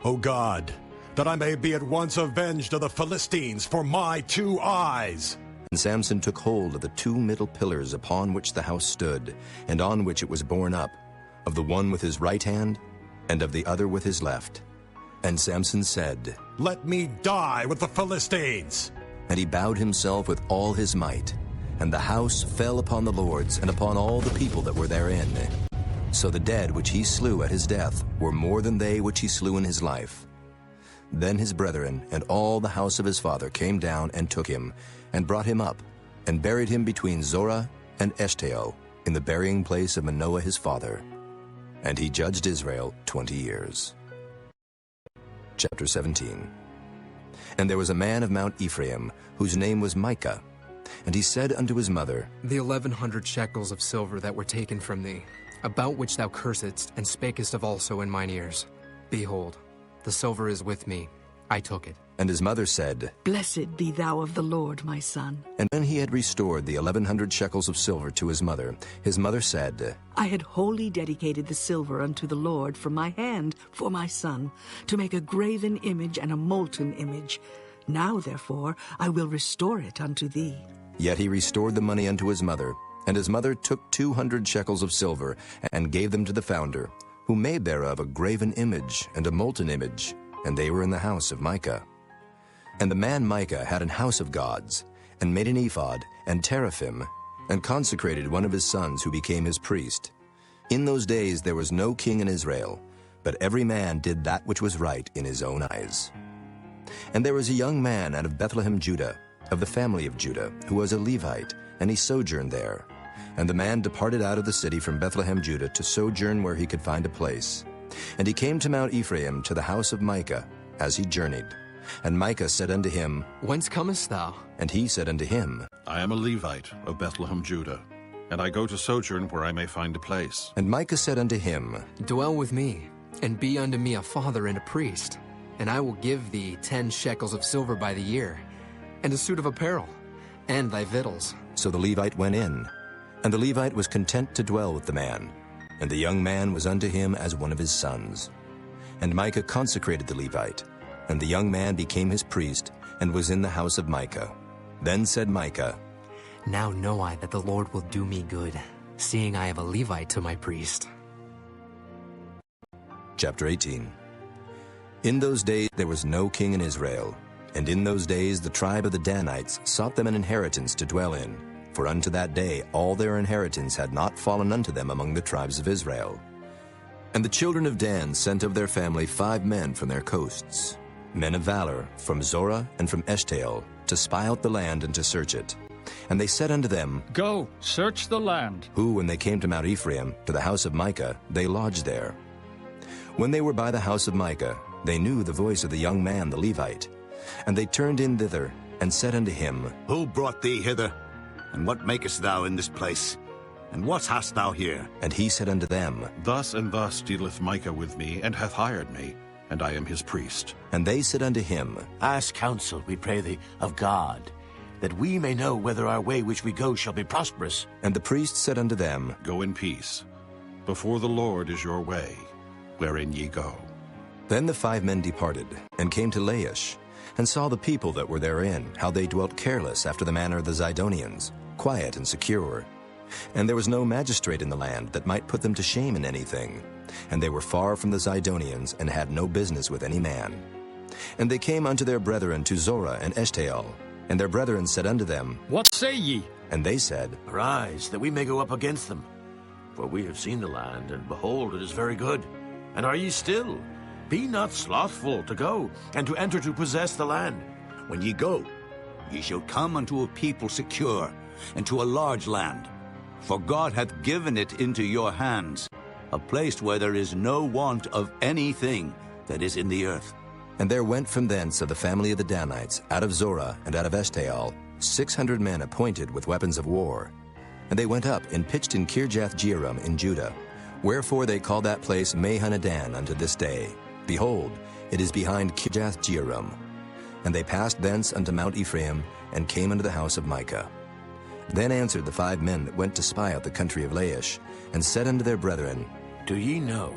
O God, that I may be at once avenged of the Philistines for my 2 eyes. And Samson took hold of the 2 middle pillars upon which the house stood, and on which it was borne up, of the one with his right hand, and of the other with his left. And Samson said, Let me die with the Philistines. And he bowed himself with all his might, and the house fell upon the lords and upon all the people that were therein. So the dead which he slew at his death were more than they which he slew in his life. Then his brethren and all the house of his father came down and took him, and brought him up, and buried him between Zorah and Eshtaol, in the burying place of Manoah his father. And he judged Israel 20 years. Chapter 17. And there was a man of Mount Ephraim, whose name was Micah. And he said unto his mother, The 1,100 shekels of silver that were taken from thee, about which thou cursedst, and spakest of also in mine ears. Behold, the silver is with me. I took it. And his mother said, Blessed be thou of the Lord, my son. And when he had restored the 1,100 shekels of silver to his mother said, I had wholly dedicated the silver unto the Lord from my hand for my son, to make a graven image and a molten image. Now, therefore, I will restore it unto thee. Yet he restored the money unto his mother, and his mother took 200 shekels of silver, and gave them to the founder, who made thereof a graven image and a molten image, and they were in the house of Micah. And the man Micah had an house of gods, and made an ephod and teraphim, and consecrated one of his sons, who became his priest. In those days there was no king in Israel, but every man did that which was right in his own eyes. And there was a young man out of Bethlehem, Judah, of the family of Judah, who was a Levite, and he sojourned there. And the man departed out of the city from Bethlehem, Judah, to sojourn where he could find a place. And he came to Mount Ephraim, to the house of Micah, as he journeyed. And Micah said unto him, Whence comest thou? And he said unto him, I am a Levite of Bethlehem, Judah, and I go to sojourn where I may find a place. And Micah said unto him, Dwell with me, and be unto me a father and a priest, and I will give thee 10 shekels of silver by the year, and a suit of apparel, and thy victuals. So the Levite went in, and the Levite was content to dwell with the man, and the young man was unto him as one of his sons. And Micah consecrated the Levite, and the young man became his priest, and was in the house of Micah. Then said Micah, Now know I that the Lord will do me good, seeing I have a Levite to my priest. Chapter 18. In those days there was no king in Israel, and in those days the tribe of the Danites sought them an inheritance to dwell in, for unto that day all their inheritance had not fallen unto them among the tribes of Israel. And the children of Dan sent of their family 5 men from their coasts, men of valor, from Zorah and from Eshtaol, to spy out the land and to search it. And they said unto them, Go, search the land. Who, when they came to Mount Ephraim, to the house of Micah, they lodged there. When they were by the house of Micah, they knew the voice of the young man the Levite. And they turned in thither, and said unto him, Who brought thee hither? And what makest thou in this place? And what hast thou here? And he said unto them, Thus and thus dealeth Micah with me, and hath hired me, and I am his priest. And they said unto him, Ask counsel, we pray thee, of God, that we may know whether our way which we go shall be prosperous. And the priest said unto them, Go in peace. Before the Lord is your way, wherein ye go. Then the 5 men departed, and came to Laish, and saw the people that were therein, how they dwelt careless after the manner of the Zidonians, quiet and secure. And there was no magistrate in the land that might put them to shame in anything. And they were far from the Zidonians, and had no business with any man. And they came unto their brethren to Zorah and Eshtaol. And their brethren said unto them, What say ye? And they said, Arise, that we may go up against them. For we have seen the land, and behold, it is very good. And are ye still? Be not slothful to go, and to enter to possess the land. When ye go, ye shall come unto a people secure, and to a large land. For God hath given it into your hands, a place where there is no want of anything that is in the earth. And there went from thence of the family of the Danites, out of Zorah and out of Eshtaol, 600 men appointed with weapons of war. And they went up and pitched in Kirjath-jearim in Judah. Wherefore they call that place Mahanadan unto this day. Behold, it is behind Kirjath-jearim. And they passed thence unto Mount Ephraim, and came unto the house of Micah. Then answered the 5 men that went to spy out the country of Laish, and said unto their brethren, Do ye know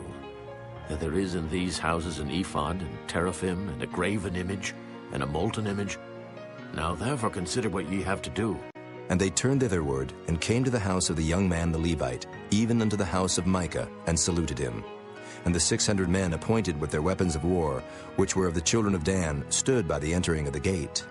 that there is in these houses an ephod, and teraphim, and a graven image, and a molten image? Now therefore consider what ye have to do. And they turned thitherward, and came to the house of the young man the Levite, even unto the house of Micah, and saluted him. And the 600 men appointed with their weapons of war, which were of the children of Dan, stood by the entering of the gate.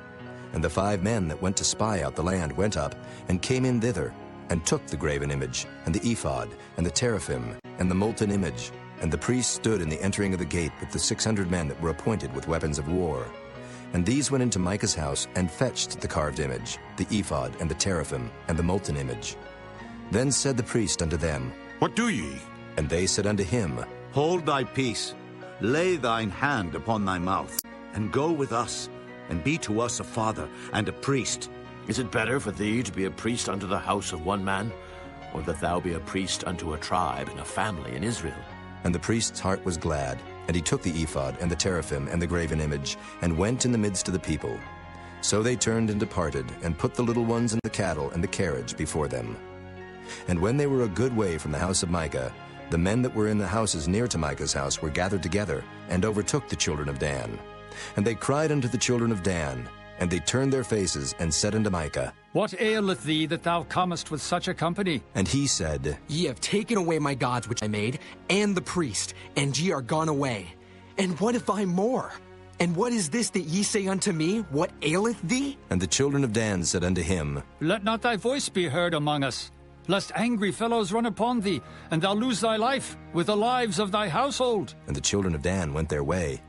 And the 5 men that went to spy out the land went up, and came in thither, and took the graven image, and the ephod, and the teraphim, and the molten image. And the priests stood in the entering of the gate with the 600 men that were appointed with weapons of war. And these went into Micah's house, and fetched the carved image, the ephod, and the teraphim, and the molten image. Then said the priest unto them, What do ye? And they said unto him, Hold thy peace, lay thine hand upon thy mouth, and go with us, and be to us a father and a priest. Is it better for thee to be a priest unto the house of one man, or that thou be a priest unto a tribe and a family in Israel? And the priest's heart was glad, and he took the ephod, and the teraphim, and the graven image, and went in the midst of the people. So they turned and departed, and put the little ones and the cattle and the carriage before them. And when they were a good way from the house of Micah, the men that were in the houses near to Micah's house were gathered together, and overtook the children of Dan. And they cried unto the children of Dan, and they turned their faces, and said unto Micah, What aileth thee that thou comest with such a company? And he said, Ye have taken away my gods which I made, and the priest, and ye are gone away. And what if I more? And what is this that ye say unto me? What aileth thee? And the children of Dan said unto him, Let not thy voice be heard among us, lest angry fellows run upon thee, and thou lose thy life with the lives of thy household. And the children of Dan went their way.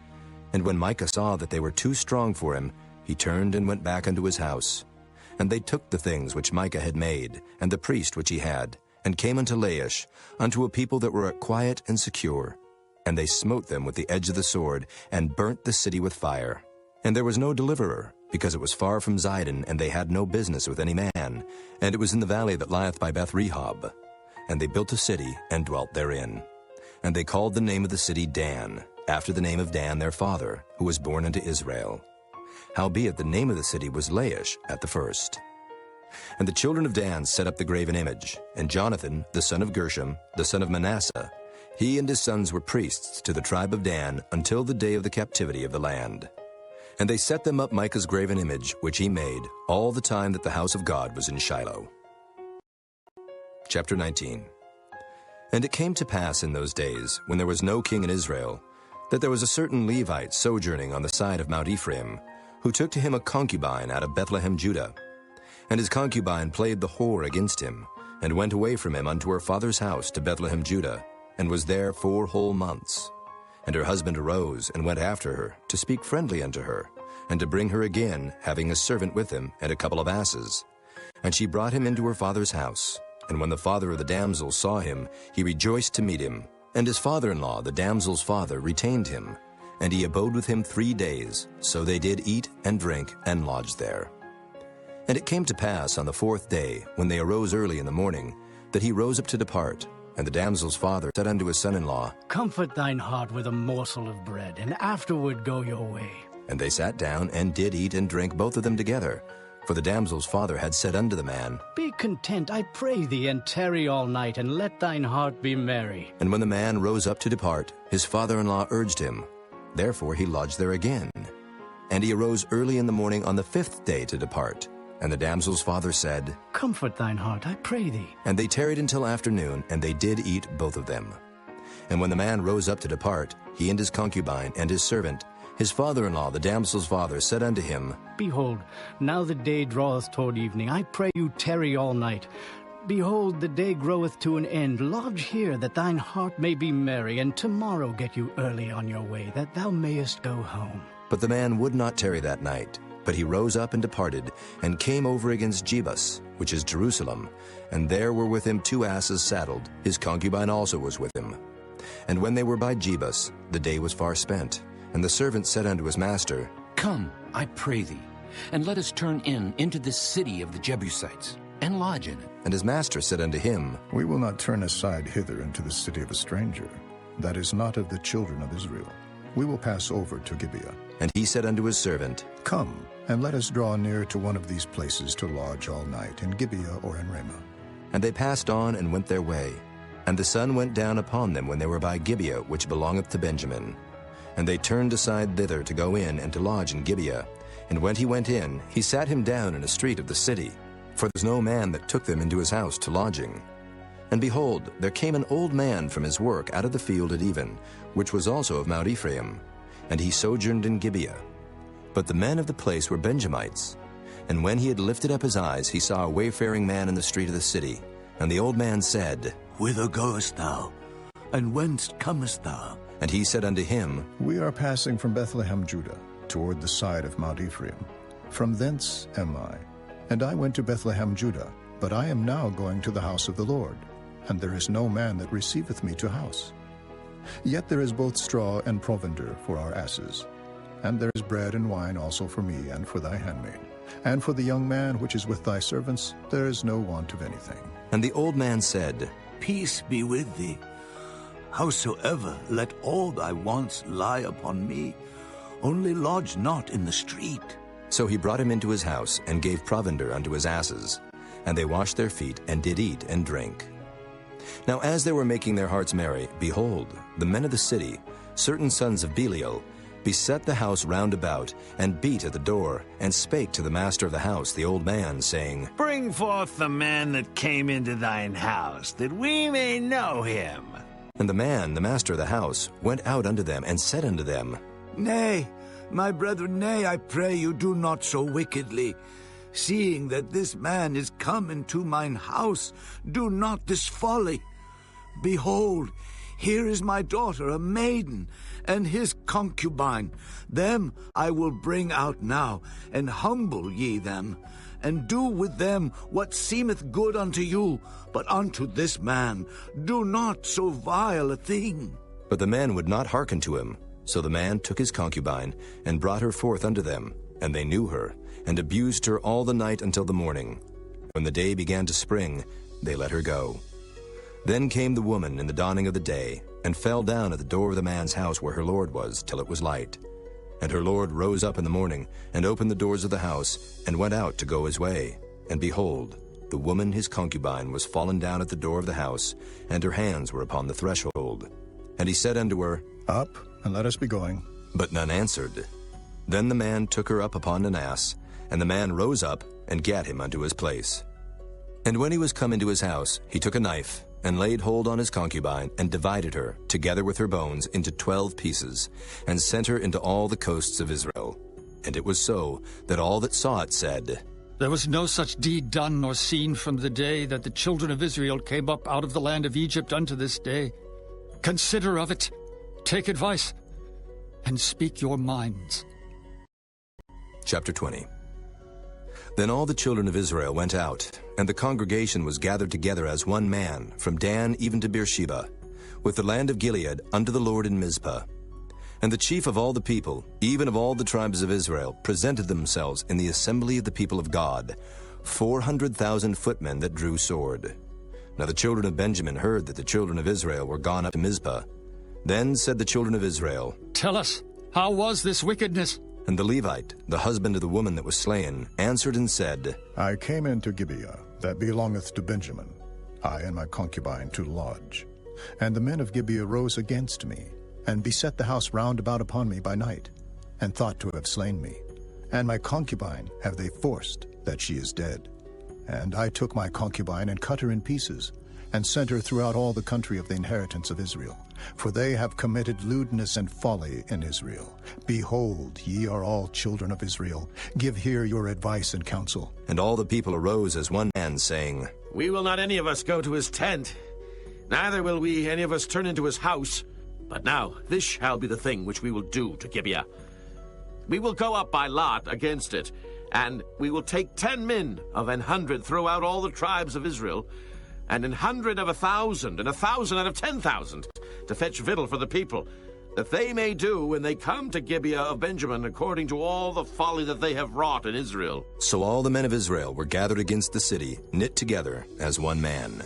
And when Micah saw that they were too strong for him, he turned and went back unto his house. And they took the things which Micah had made, and the priest which he had, and came unto Laish, unto a people that were quiet and secure. And they smote them with the edge of the sword, and burnt the city with fire. And there was no deliverer, because it was far from Zidon, and they had no business with any man. And it was in the valley that lieth by Beth-rehob. And they built a city, and dwelt therein. And they called the name of the city Dan, after the name of Dan their father, who was born unto Israel. Howbeit the name of the city was Laish at the first. And the children of Dan set up the graven image, and Jonathan, the son of Gershom, the son of Manasseh, he and his sons were priests to the tribe of Dan until the day of the captivity of the land. And they set them up Micah's graven image, which he made, all the time that the house of God was in Shiloh. Chapter 19. And it came to pass in those days, when there was no king in Israel, that there was a certain Levite sojourning on the side of Mount Ephraim, who took to him a concubine out of Bethlehem, Judah. And his concubine played the whore against him, and went away from him unto her father's house to Bethlehem, Judah, and was there 4 whole months. And her husband arose, and went after her, to speak friendly unto her, and to bring her again, having a servant with him, and a couple of asses. And she brought him into her father's house. And when the father of the damsel saw him, he rejoiced to meet him. And his father-in-law, the damsel's father, retained him. And he abode with him 3 days. So they did eat and drink, and lodged there. And it came to pass on the 4th day, when they arose early in the morning, that he rose up to depart. And the damsel's father said unto his son-in-law, Comfort thine heart with a morsel of bread, and afterward go your way. And they sat down, and did eat and drink both of them together. For the damsel's father had said unto the man, Be content, I pray thee, and tarry all night, and let thine heart be merry. And when the man rose up to depart, his father-in-law urged him. Therefore he lodged there again. And he arose early in the morning on the 5th day to depart. And the damsel's father said, Comfort thine heart, I pray thee. And they tarried until afternoon, and they did eat both of them. And when the man rose up to depart, he and his concubine and his servant, his father-in-law, the damsel's father, said unto him, Behold, now the day draweth toward evening. I pray you tarry all night. Behold, the day groweth to an end. Lodge here, that thine heart may be merry, and tomorrow get you early on your way, that thou mayest go home. But the man would not tarry that night. But he rose up and departed, and came over against Jebus, which is Jerusalem. And there were with him 2 asses saddled. His concubine also was with him. And when they were by Jebus, the day was far spent. And the servant said unto his master, Come, I pray thee, and let us turn into this city of the Jebusites, and lodge in it. And his master said unto him, We will not turn aside hither into the city of a stranger, that is not of the children of Israel. We will pass over to Gibeah. And he said unto his servant, Come, and let us draw near to one of these places to lodge all night, in Gibeah or in Ramah. And they passed on and went their way. And the sun went down upon them when they were by Gibeah, which belongeth to Benjamin. And they turned aside thither to go in and to lodge in Gibeah. And when he went in, he sat him down in a street of the city, for there was no man that took them into his house to lodging. And behold, there came an old man from his work out of the field at even, which was also of Mount Ephraim, and he sojourned in Gibeah. But the men of the place were Benjamites. And when he had lifted up his eyes, he saw a wayfaring man in the street of the city. And the old man said, Whither goest thou? And whence comest thou? And he said unto him, We are passing from Bethlehem, Judah, toward the side of Mount Ephraim. From thence am I. And I went to Bethlehem, Judah, but I am now going to the house of the Lord, and there is no man that receiveth me to house. Yet there is both straw and provender for our asses. And there is bread and wine also for me and for thy handmaid. And for the young man which is with thy servants, there is no want of anything. And the old man said, Peace be with thee. Howsoever, let all thy wants lie upon me. Only lodge not in the street. So he brought him into his house, and gave provender unto his asses. And they washed their feet, and did eat and drink. Now as they were making their hearts merry, behold, the men of the city, certain sons of Belial, beset the house round about, and beat at the door, and spake to the master of the house, the old man, saying, Bring forth the man that came into thine house, that we may know him. And the man, the master of the house, went out unto them, and said unto them, Nay, my brethren, nay, I pray you, do not so wickedly. Seeing that this man is come into mine house, do not this folly. Behold, here is my daughter, a maiden, and his concubine. Them I will bring out now, and humble ye them, and do with them what seemeth good unto you, but unto this man do not so vile a thing. But the man would not hearken to him. So the man took his concubine, and brought her forth unto them, and they knew her, and abused her all the night until the morning. When the day began to spring, they let her go. Then came the woman in the dawning of the day, and fell down at the door of the man's house where her lord was, till it was light. And her lord rose up in the morning, and opened the doors of the house, and went out to go his way. And behold, the woman his concubine was fallen down at the door of the house, and her hands were upon the threshold. And he said unto her, Up, and let us be going. But none answered. Then the man took her up upon an ass, and the man rose up, and gat him unto his place. And when he was come into his house, he took a knife, and laid hold on his concubine, and divided her, together with her bones, into 12 pieces, and sent her into all the coasts of Israel. And it was so, that all that saw it said, There was no such deed done nor seen from the day that the children of Israel came up out of the land of Egypt unto this day. Consider of it, take advice, and speak your minds. Chapter 20. Then all the children of Israel went out, and the congregation was gathered together as one man, from Dan even to Beersheba, with the land of Gilead unto the Lord in Mizpah. And the chief of all the people, even of all the tribes of Israel, presented themselves in the assembly of the people of God, 400,000 footmen that drew sword. Now the children of Benjamin heard that the children of Israel were gone up to Mizpah. Then said the children of Israel, Tell us, how was this wickedness? And the Levite, the husband of the woman that was slain, answered and said, I came into Gibeah, that belongeth to Benjamin, I and my concubine to lodge. And the men of Gibeah rose against me, and beset the house round about upon me by night, and thought to have slain me. And my concubine have they forced, that she is dead. And I took my concubine and cut her in pieces, and sent her throughout all the country of the inheritance of Israel. For they have committed lewdness and folly in Israel. Behold, ye are all children of Israel. Give here your advice and counsel. And all the people arose as one man, saying, We will not any of us go to his tent, neither will we any of us turn into his house. But now this shall be the thing which we will do to Gibeah. We will go up by lot against it, and we will take 10 men of 100 throughout all the tribes of Israel, and 100 of 1,000, and 1,000 out of 10,000, to fetch victual for the people, that they may do when they come to Gibeah of Benjamin according to all the folly that they have wrought in Israel. So all the men of Israel were gathered against the city, knit together as one man.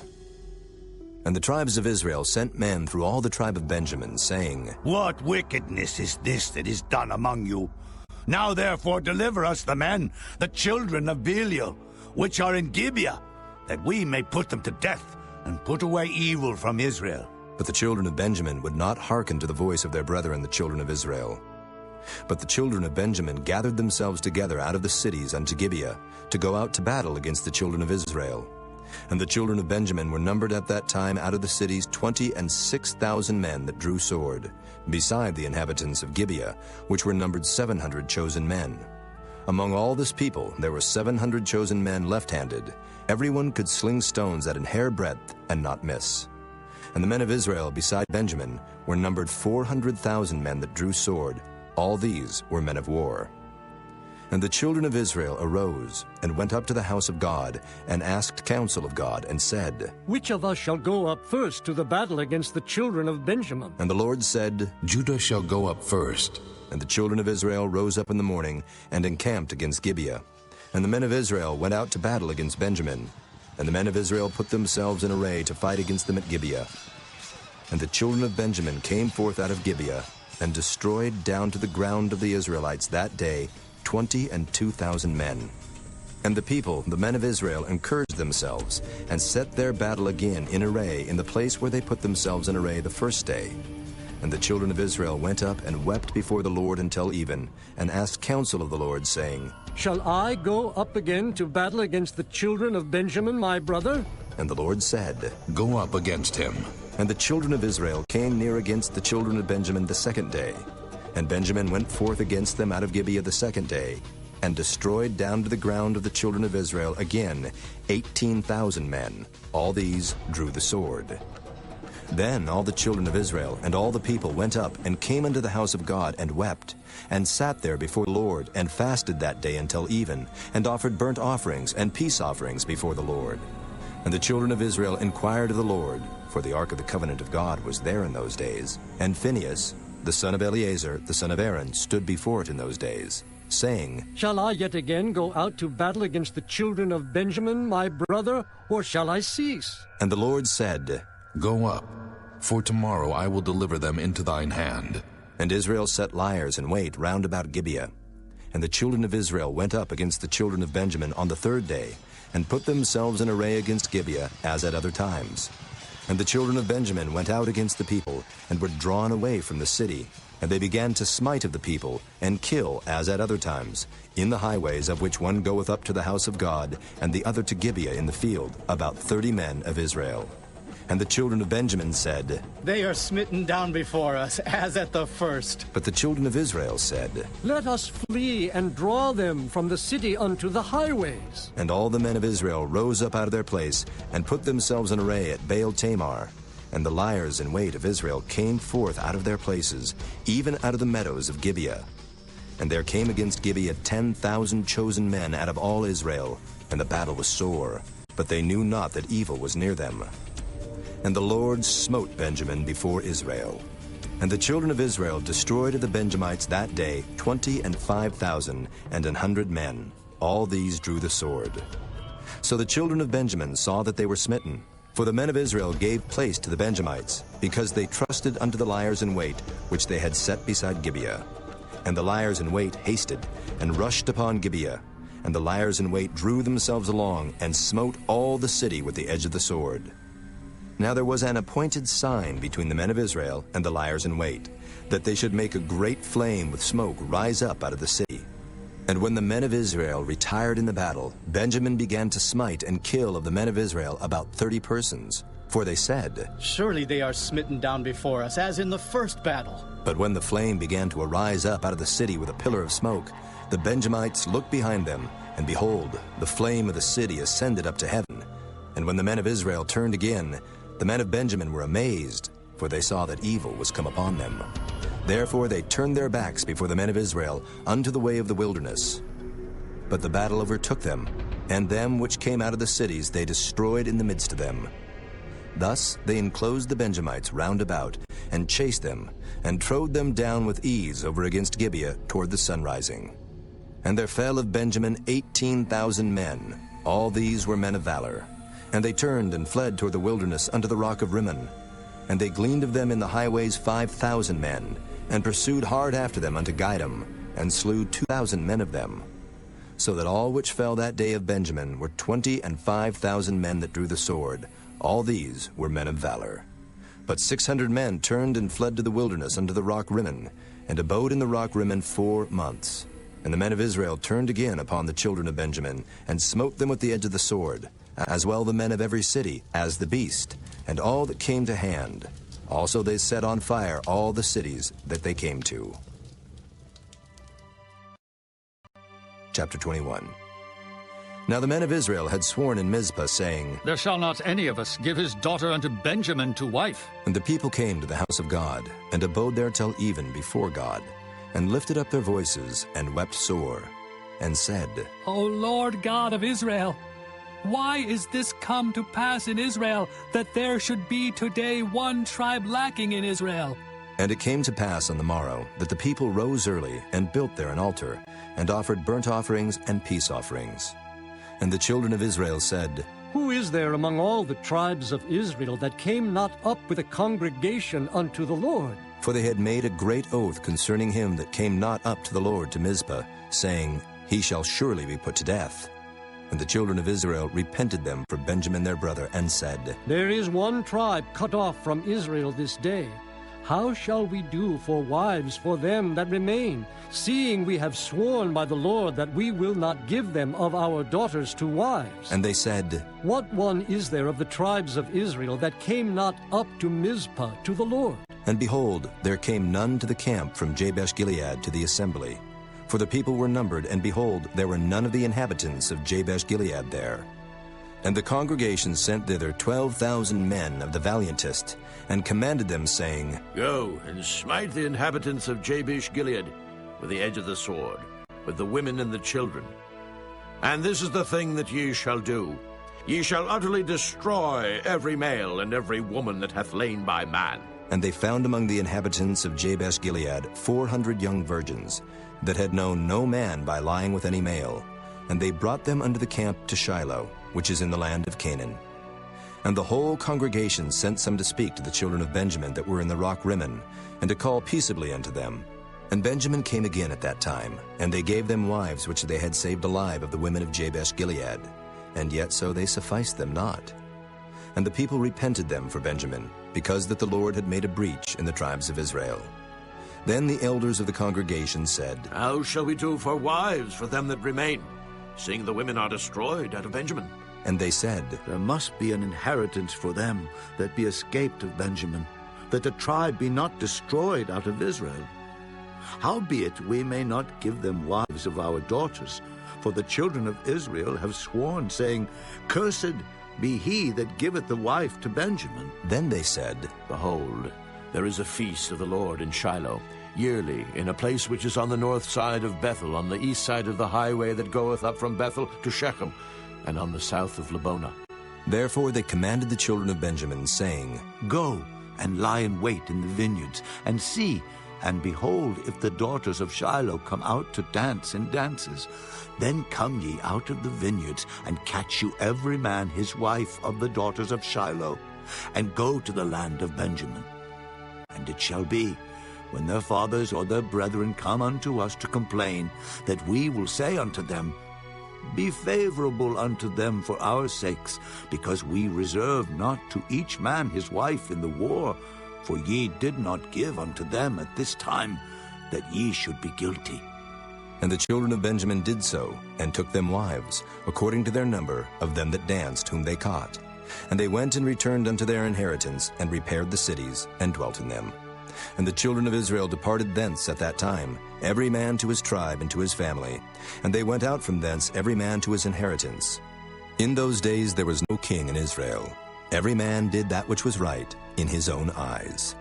And the tribes of Israel sent men through all the tribe of Benjamin, saying, What wickedness is this that is done among you? Now therefore deliver us the men, the children of Belial, which are in Gibeah, that we may put them to death, and put away evil from Israel. But the children of Benjamin would not hearken to the voice of their brethren the children of Israel. But the children of Benjamin gathered themselves together out of the cities unto Gibeah, to go out to battle against the children of Israel. And the children of Benjamin were numbered at that time out of the cities 26,000 men that drew sword, beside the inhabitants of Gibeah, which were numbered 700 chosen men. Among all this people there were 700 chosen men left-handed. Everyone could sling stones at an hair breadth and not miss. And the men of Israel beside Benjamin were numbered 400,000 men that drew sword. All these were men of war. And the children of Israel arose and went up to the house of God, and asked counsel of God, and said, Which of us shall go up first to the battle against the children of Benjamin? And the Lord said, Judah shall go up first. And the children of Israel rose up in the morning, and encamped against Gibeah. And the men of Israel went out to battle against Benjamin. And the men of Israel put themselves in array to fight against them at Gibeah. And the children of Benjamin came forth out of Gibeah, and destroyed down to the ground of the Israelites that day 22,000 men. And the people, the men of Israel, encouraged themselves, and set their battle again in array in the place where they put themselves in array the first day. And the children of Israel went up and wept before the Lord until even, and asked counsel of the Lord, saying, Shall I go up again to battle against the children of Benjamin, my brother? And the Lord said, Go up against him. And the children of Israel came near against the children of Benjamin the second day. And Benjamin went forth against them out of Gibeah the second day, and destroyed down to the ground of the children of Israel again 18,000 men. All these drew the sword. Then all the children of Israel and all the people went up and came unto the house of God, and wept, and sat there before the Lord, and fasted that day until even, and offered burnt offerings and peace offerings before the Lord. And the children of Israel inquired of the Lord, for the ark of the covenant of God was there in those days. And Phinehas, the son of Eleazar, the son of Aaron, stood before it in those days, saying, Shall I yet again go out to battle against the children of Benjamin, my brother, or shall I cease? And the Lord said, Go up, for tomorrow I will deliver them into thine hand. And Israel set liers in wait round about Gibeah. And the children of Israel went up against the children of Benjamin on the third day, and put themselves in array against Gibeah, as at other times. And the children of Benjamin went out against the people, and were drawn away from the city. And they began to smite of the people, and kill, as at other times, in the highways, of which one goeth up to the house of God, and the other to Gibeah in the field, about 30 men of Israel. And the children of Benjamin said, They are smitten down before us, as at the first. But the children of Israel said, Let us flee and draw them from the city unto the highways. And all the men of Israel rose up out of their place, and put themselves in array at Baal Tamar. And the liers in wait of Israel came forth out of their places, even out of the meadows of Gibeah. And there came against Gibeah 10,000 chosen men out of all Israel, and the battle was sore, but they knew not that evil was near them. And the Lord smote Benjamin before Israel. And the children of Israel destroyed of the Benjamites that day 25,000 and 100 men. All these drew the sword. So the children of Benjamin saw that they were smitten. For the men of Israel gave place to the Benjamites, because they trusted unto the liers in wait, which they had set beside Gibeah. And the liers in wait hasted, and rushed upon Gibeah. And the liers in wait drew themselves along, and smote all the city with the edge of the sword. Now there was an appointed sign between the men of Israel and the liers in wait, that they should make a great flame with smoke rise up out of the city. And when the men of Israel retired in the battle, Benjamin began to smite and kill of the men of Israel about 30 persons. For they said, "Surely they are smitten down before us, as in the first battle." But when the flame began to arise up out of the city with a pillar of smoke, the Benjamites looked behind them, and behold, the flame of the city ascended up to heaven. And when the men of Israel turned again, the men of Benjamin were amazed, for they saw that evil was come upon them. Therefore they turned their backs before the men of Israel unto the way of the wilderness. But the battle overtook them, and them which came out of the cities they destroyed in the midst of them. Thus they enclosed the Benjamites round about, and chased them, and trode them down with ease over against Gibeah toward the sunrising. And there fell of Benjamin 18,000 men. All these were men of valor. And they turned and fled toward the wilderness unto the rock of Rimmon. And they gleaned of them in the highways 5,000 men, and pursued hard after them unto Gideon, and slew 2,000 men of them. So that all which fell that day of Benjamin were 25,000 men that drew the sword. All these were men of valor. But 600 men turned and fled to the wilderness unto the rock Rimmon, and abode in the rock Rimmon 4 months. And the men of Israel turned again upon the children of Benjamin, and smote them with the edge of the sword, as well the men of every city as the beast, and all that came to hand. Also they set on fire all the cities that they came to. Chapter 21. Now the men of Israel had sworn in Mizpah, saying, There shall not any of us give his daughter unto Benjamin to wife. And the people came to the house of God, and abode there till even before God, and lifted up their voices, and wept sore, and said, O Lord God of Israel, why is this come to pass in Israel, that there should be today one tribe lacking in Israel? And it came to pass on the morrow, that the people rose early, and built there an altar, and offered burnt offerings and peace offerings. And the children of Israel said, Who is there among all the tribes of Israel that came not up with a congregation unto the Lord? For they had made a great oath concerning him that came not up to the Lord to Mizpah, saying, He shall surely be put to death. And the children of Israel repented them for Benjamin their brother, and said, There is one tribe cut off from Israel this day. How shall we do for wives for them that remain, seeing we have sworn by the Lord that we will not give them of our daughters to wives? And they said, What one is there of the tribes of Israel that came not up to Mizpah to the Lord? And behold, there came none to the camp from Jabesh-Gilead to the assembly. For the people were numbered, and behold, there were none of the inhabitants of Jabesh-Gilead there. And the congregation sent thither 12,000 men of the valiantest, and commanded them, saying, Go and smite the inhabitants of Jabesh-Gilead with the edge of the sword, with the women and the children. And this is the thing that ye shall do. Ye shall utterly destroy every male and every woman that hath lain by man. And they found among the inhabitants of Jabesh-Gilead 400 young virgins, that had known no man by lying with any male. And they brought them unto the camp to Shiloh, which is in the land of Canaan. And the whole congregation sent some to speak to the children of Benjamin that were in the rock Rimmon, and to call peaceably unto them. And Benjamin came again at that time, and they gave them wives which they had saved alive of the women of Jabesh-Gilead, and yet so they sufficed them not. And the people repented them for Benjamin, because that the Lord had made a breach in the tribes of Israel. Then the elders of the congregation said, How shall we do for wives for them that remain, seeing the women are destroyed out of Benjamin? And they said, There must be an inheritance for them that be escaped of Benjamin, that the tribe be not destroyed out of Israel. Howbeit we may not give them wives of our daughters, for the children of Israel have sworn, saying, Cursed be he that giveth the wife to Benjamin. Then they said, Behold, there is a feast of the Lord in Shiloh, yearly, in a place which is on the north side of Bethel, on the east side of the highway that goeth up from Bethel to Shechem, and on the south of Lebonah. Therefore they commanded the children of Benjamin, saying, Go and lie in wait in the vineyards, and see, and behold, if the daughters of Shiloh come out to dance in dances, then come ye out of the vineyards, and catch you every man his wife of the daughters of Shiloh, and go to the land of Benjamin. And it shall be, when their fathers or their brethren come unto us to complain, that we will say unto them, Be favorable unto them for our sakes, because we reserve not to each man his wife in the war, for ye did not give unto them at this time, that ye should be guilty. And the children of Benjamin did so, and took them wives, according to their number of them that danced, whom they caught. And they went and returned unto their inheritance, and repaired the cities, and dwelt in them. And the children of Israel departed thence at that time, every man to his tribe and to his family. And they went out from thence every man to his inheritance. In those days there was no king in Israel. Every man did that which was right in his own eyes.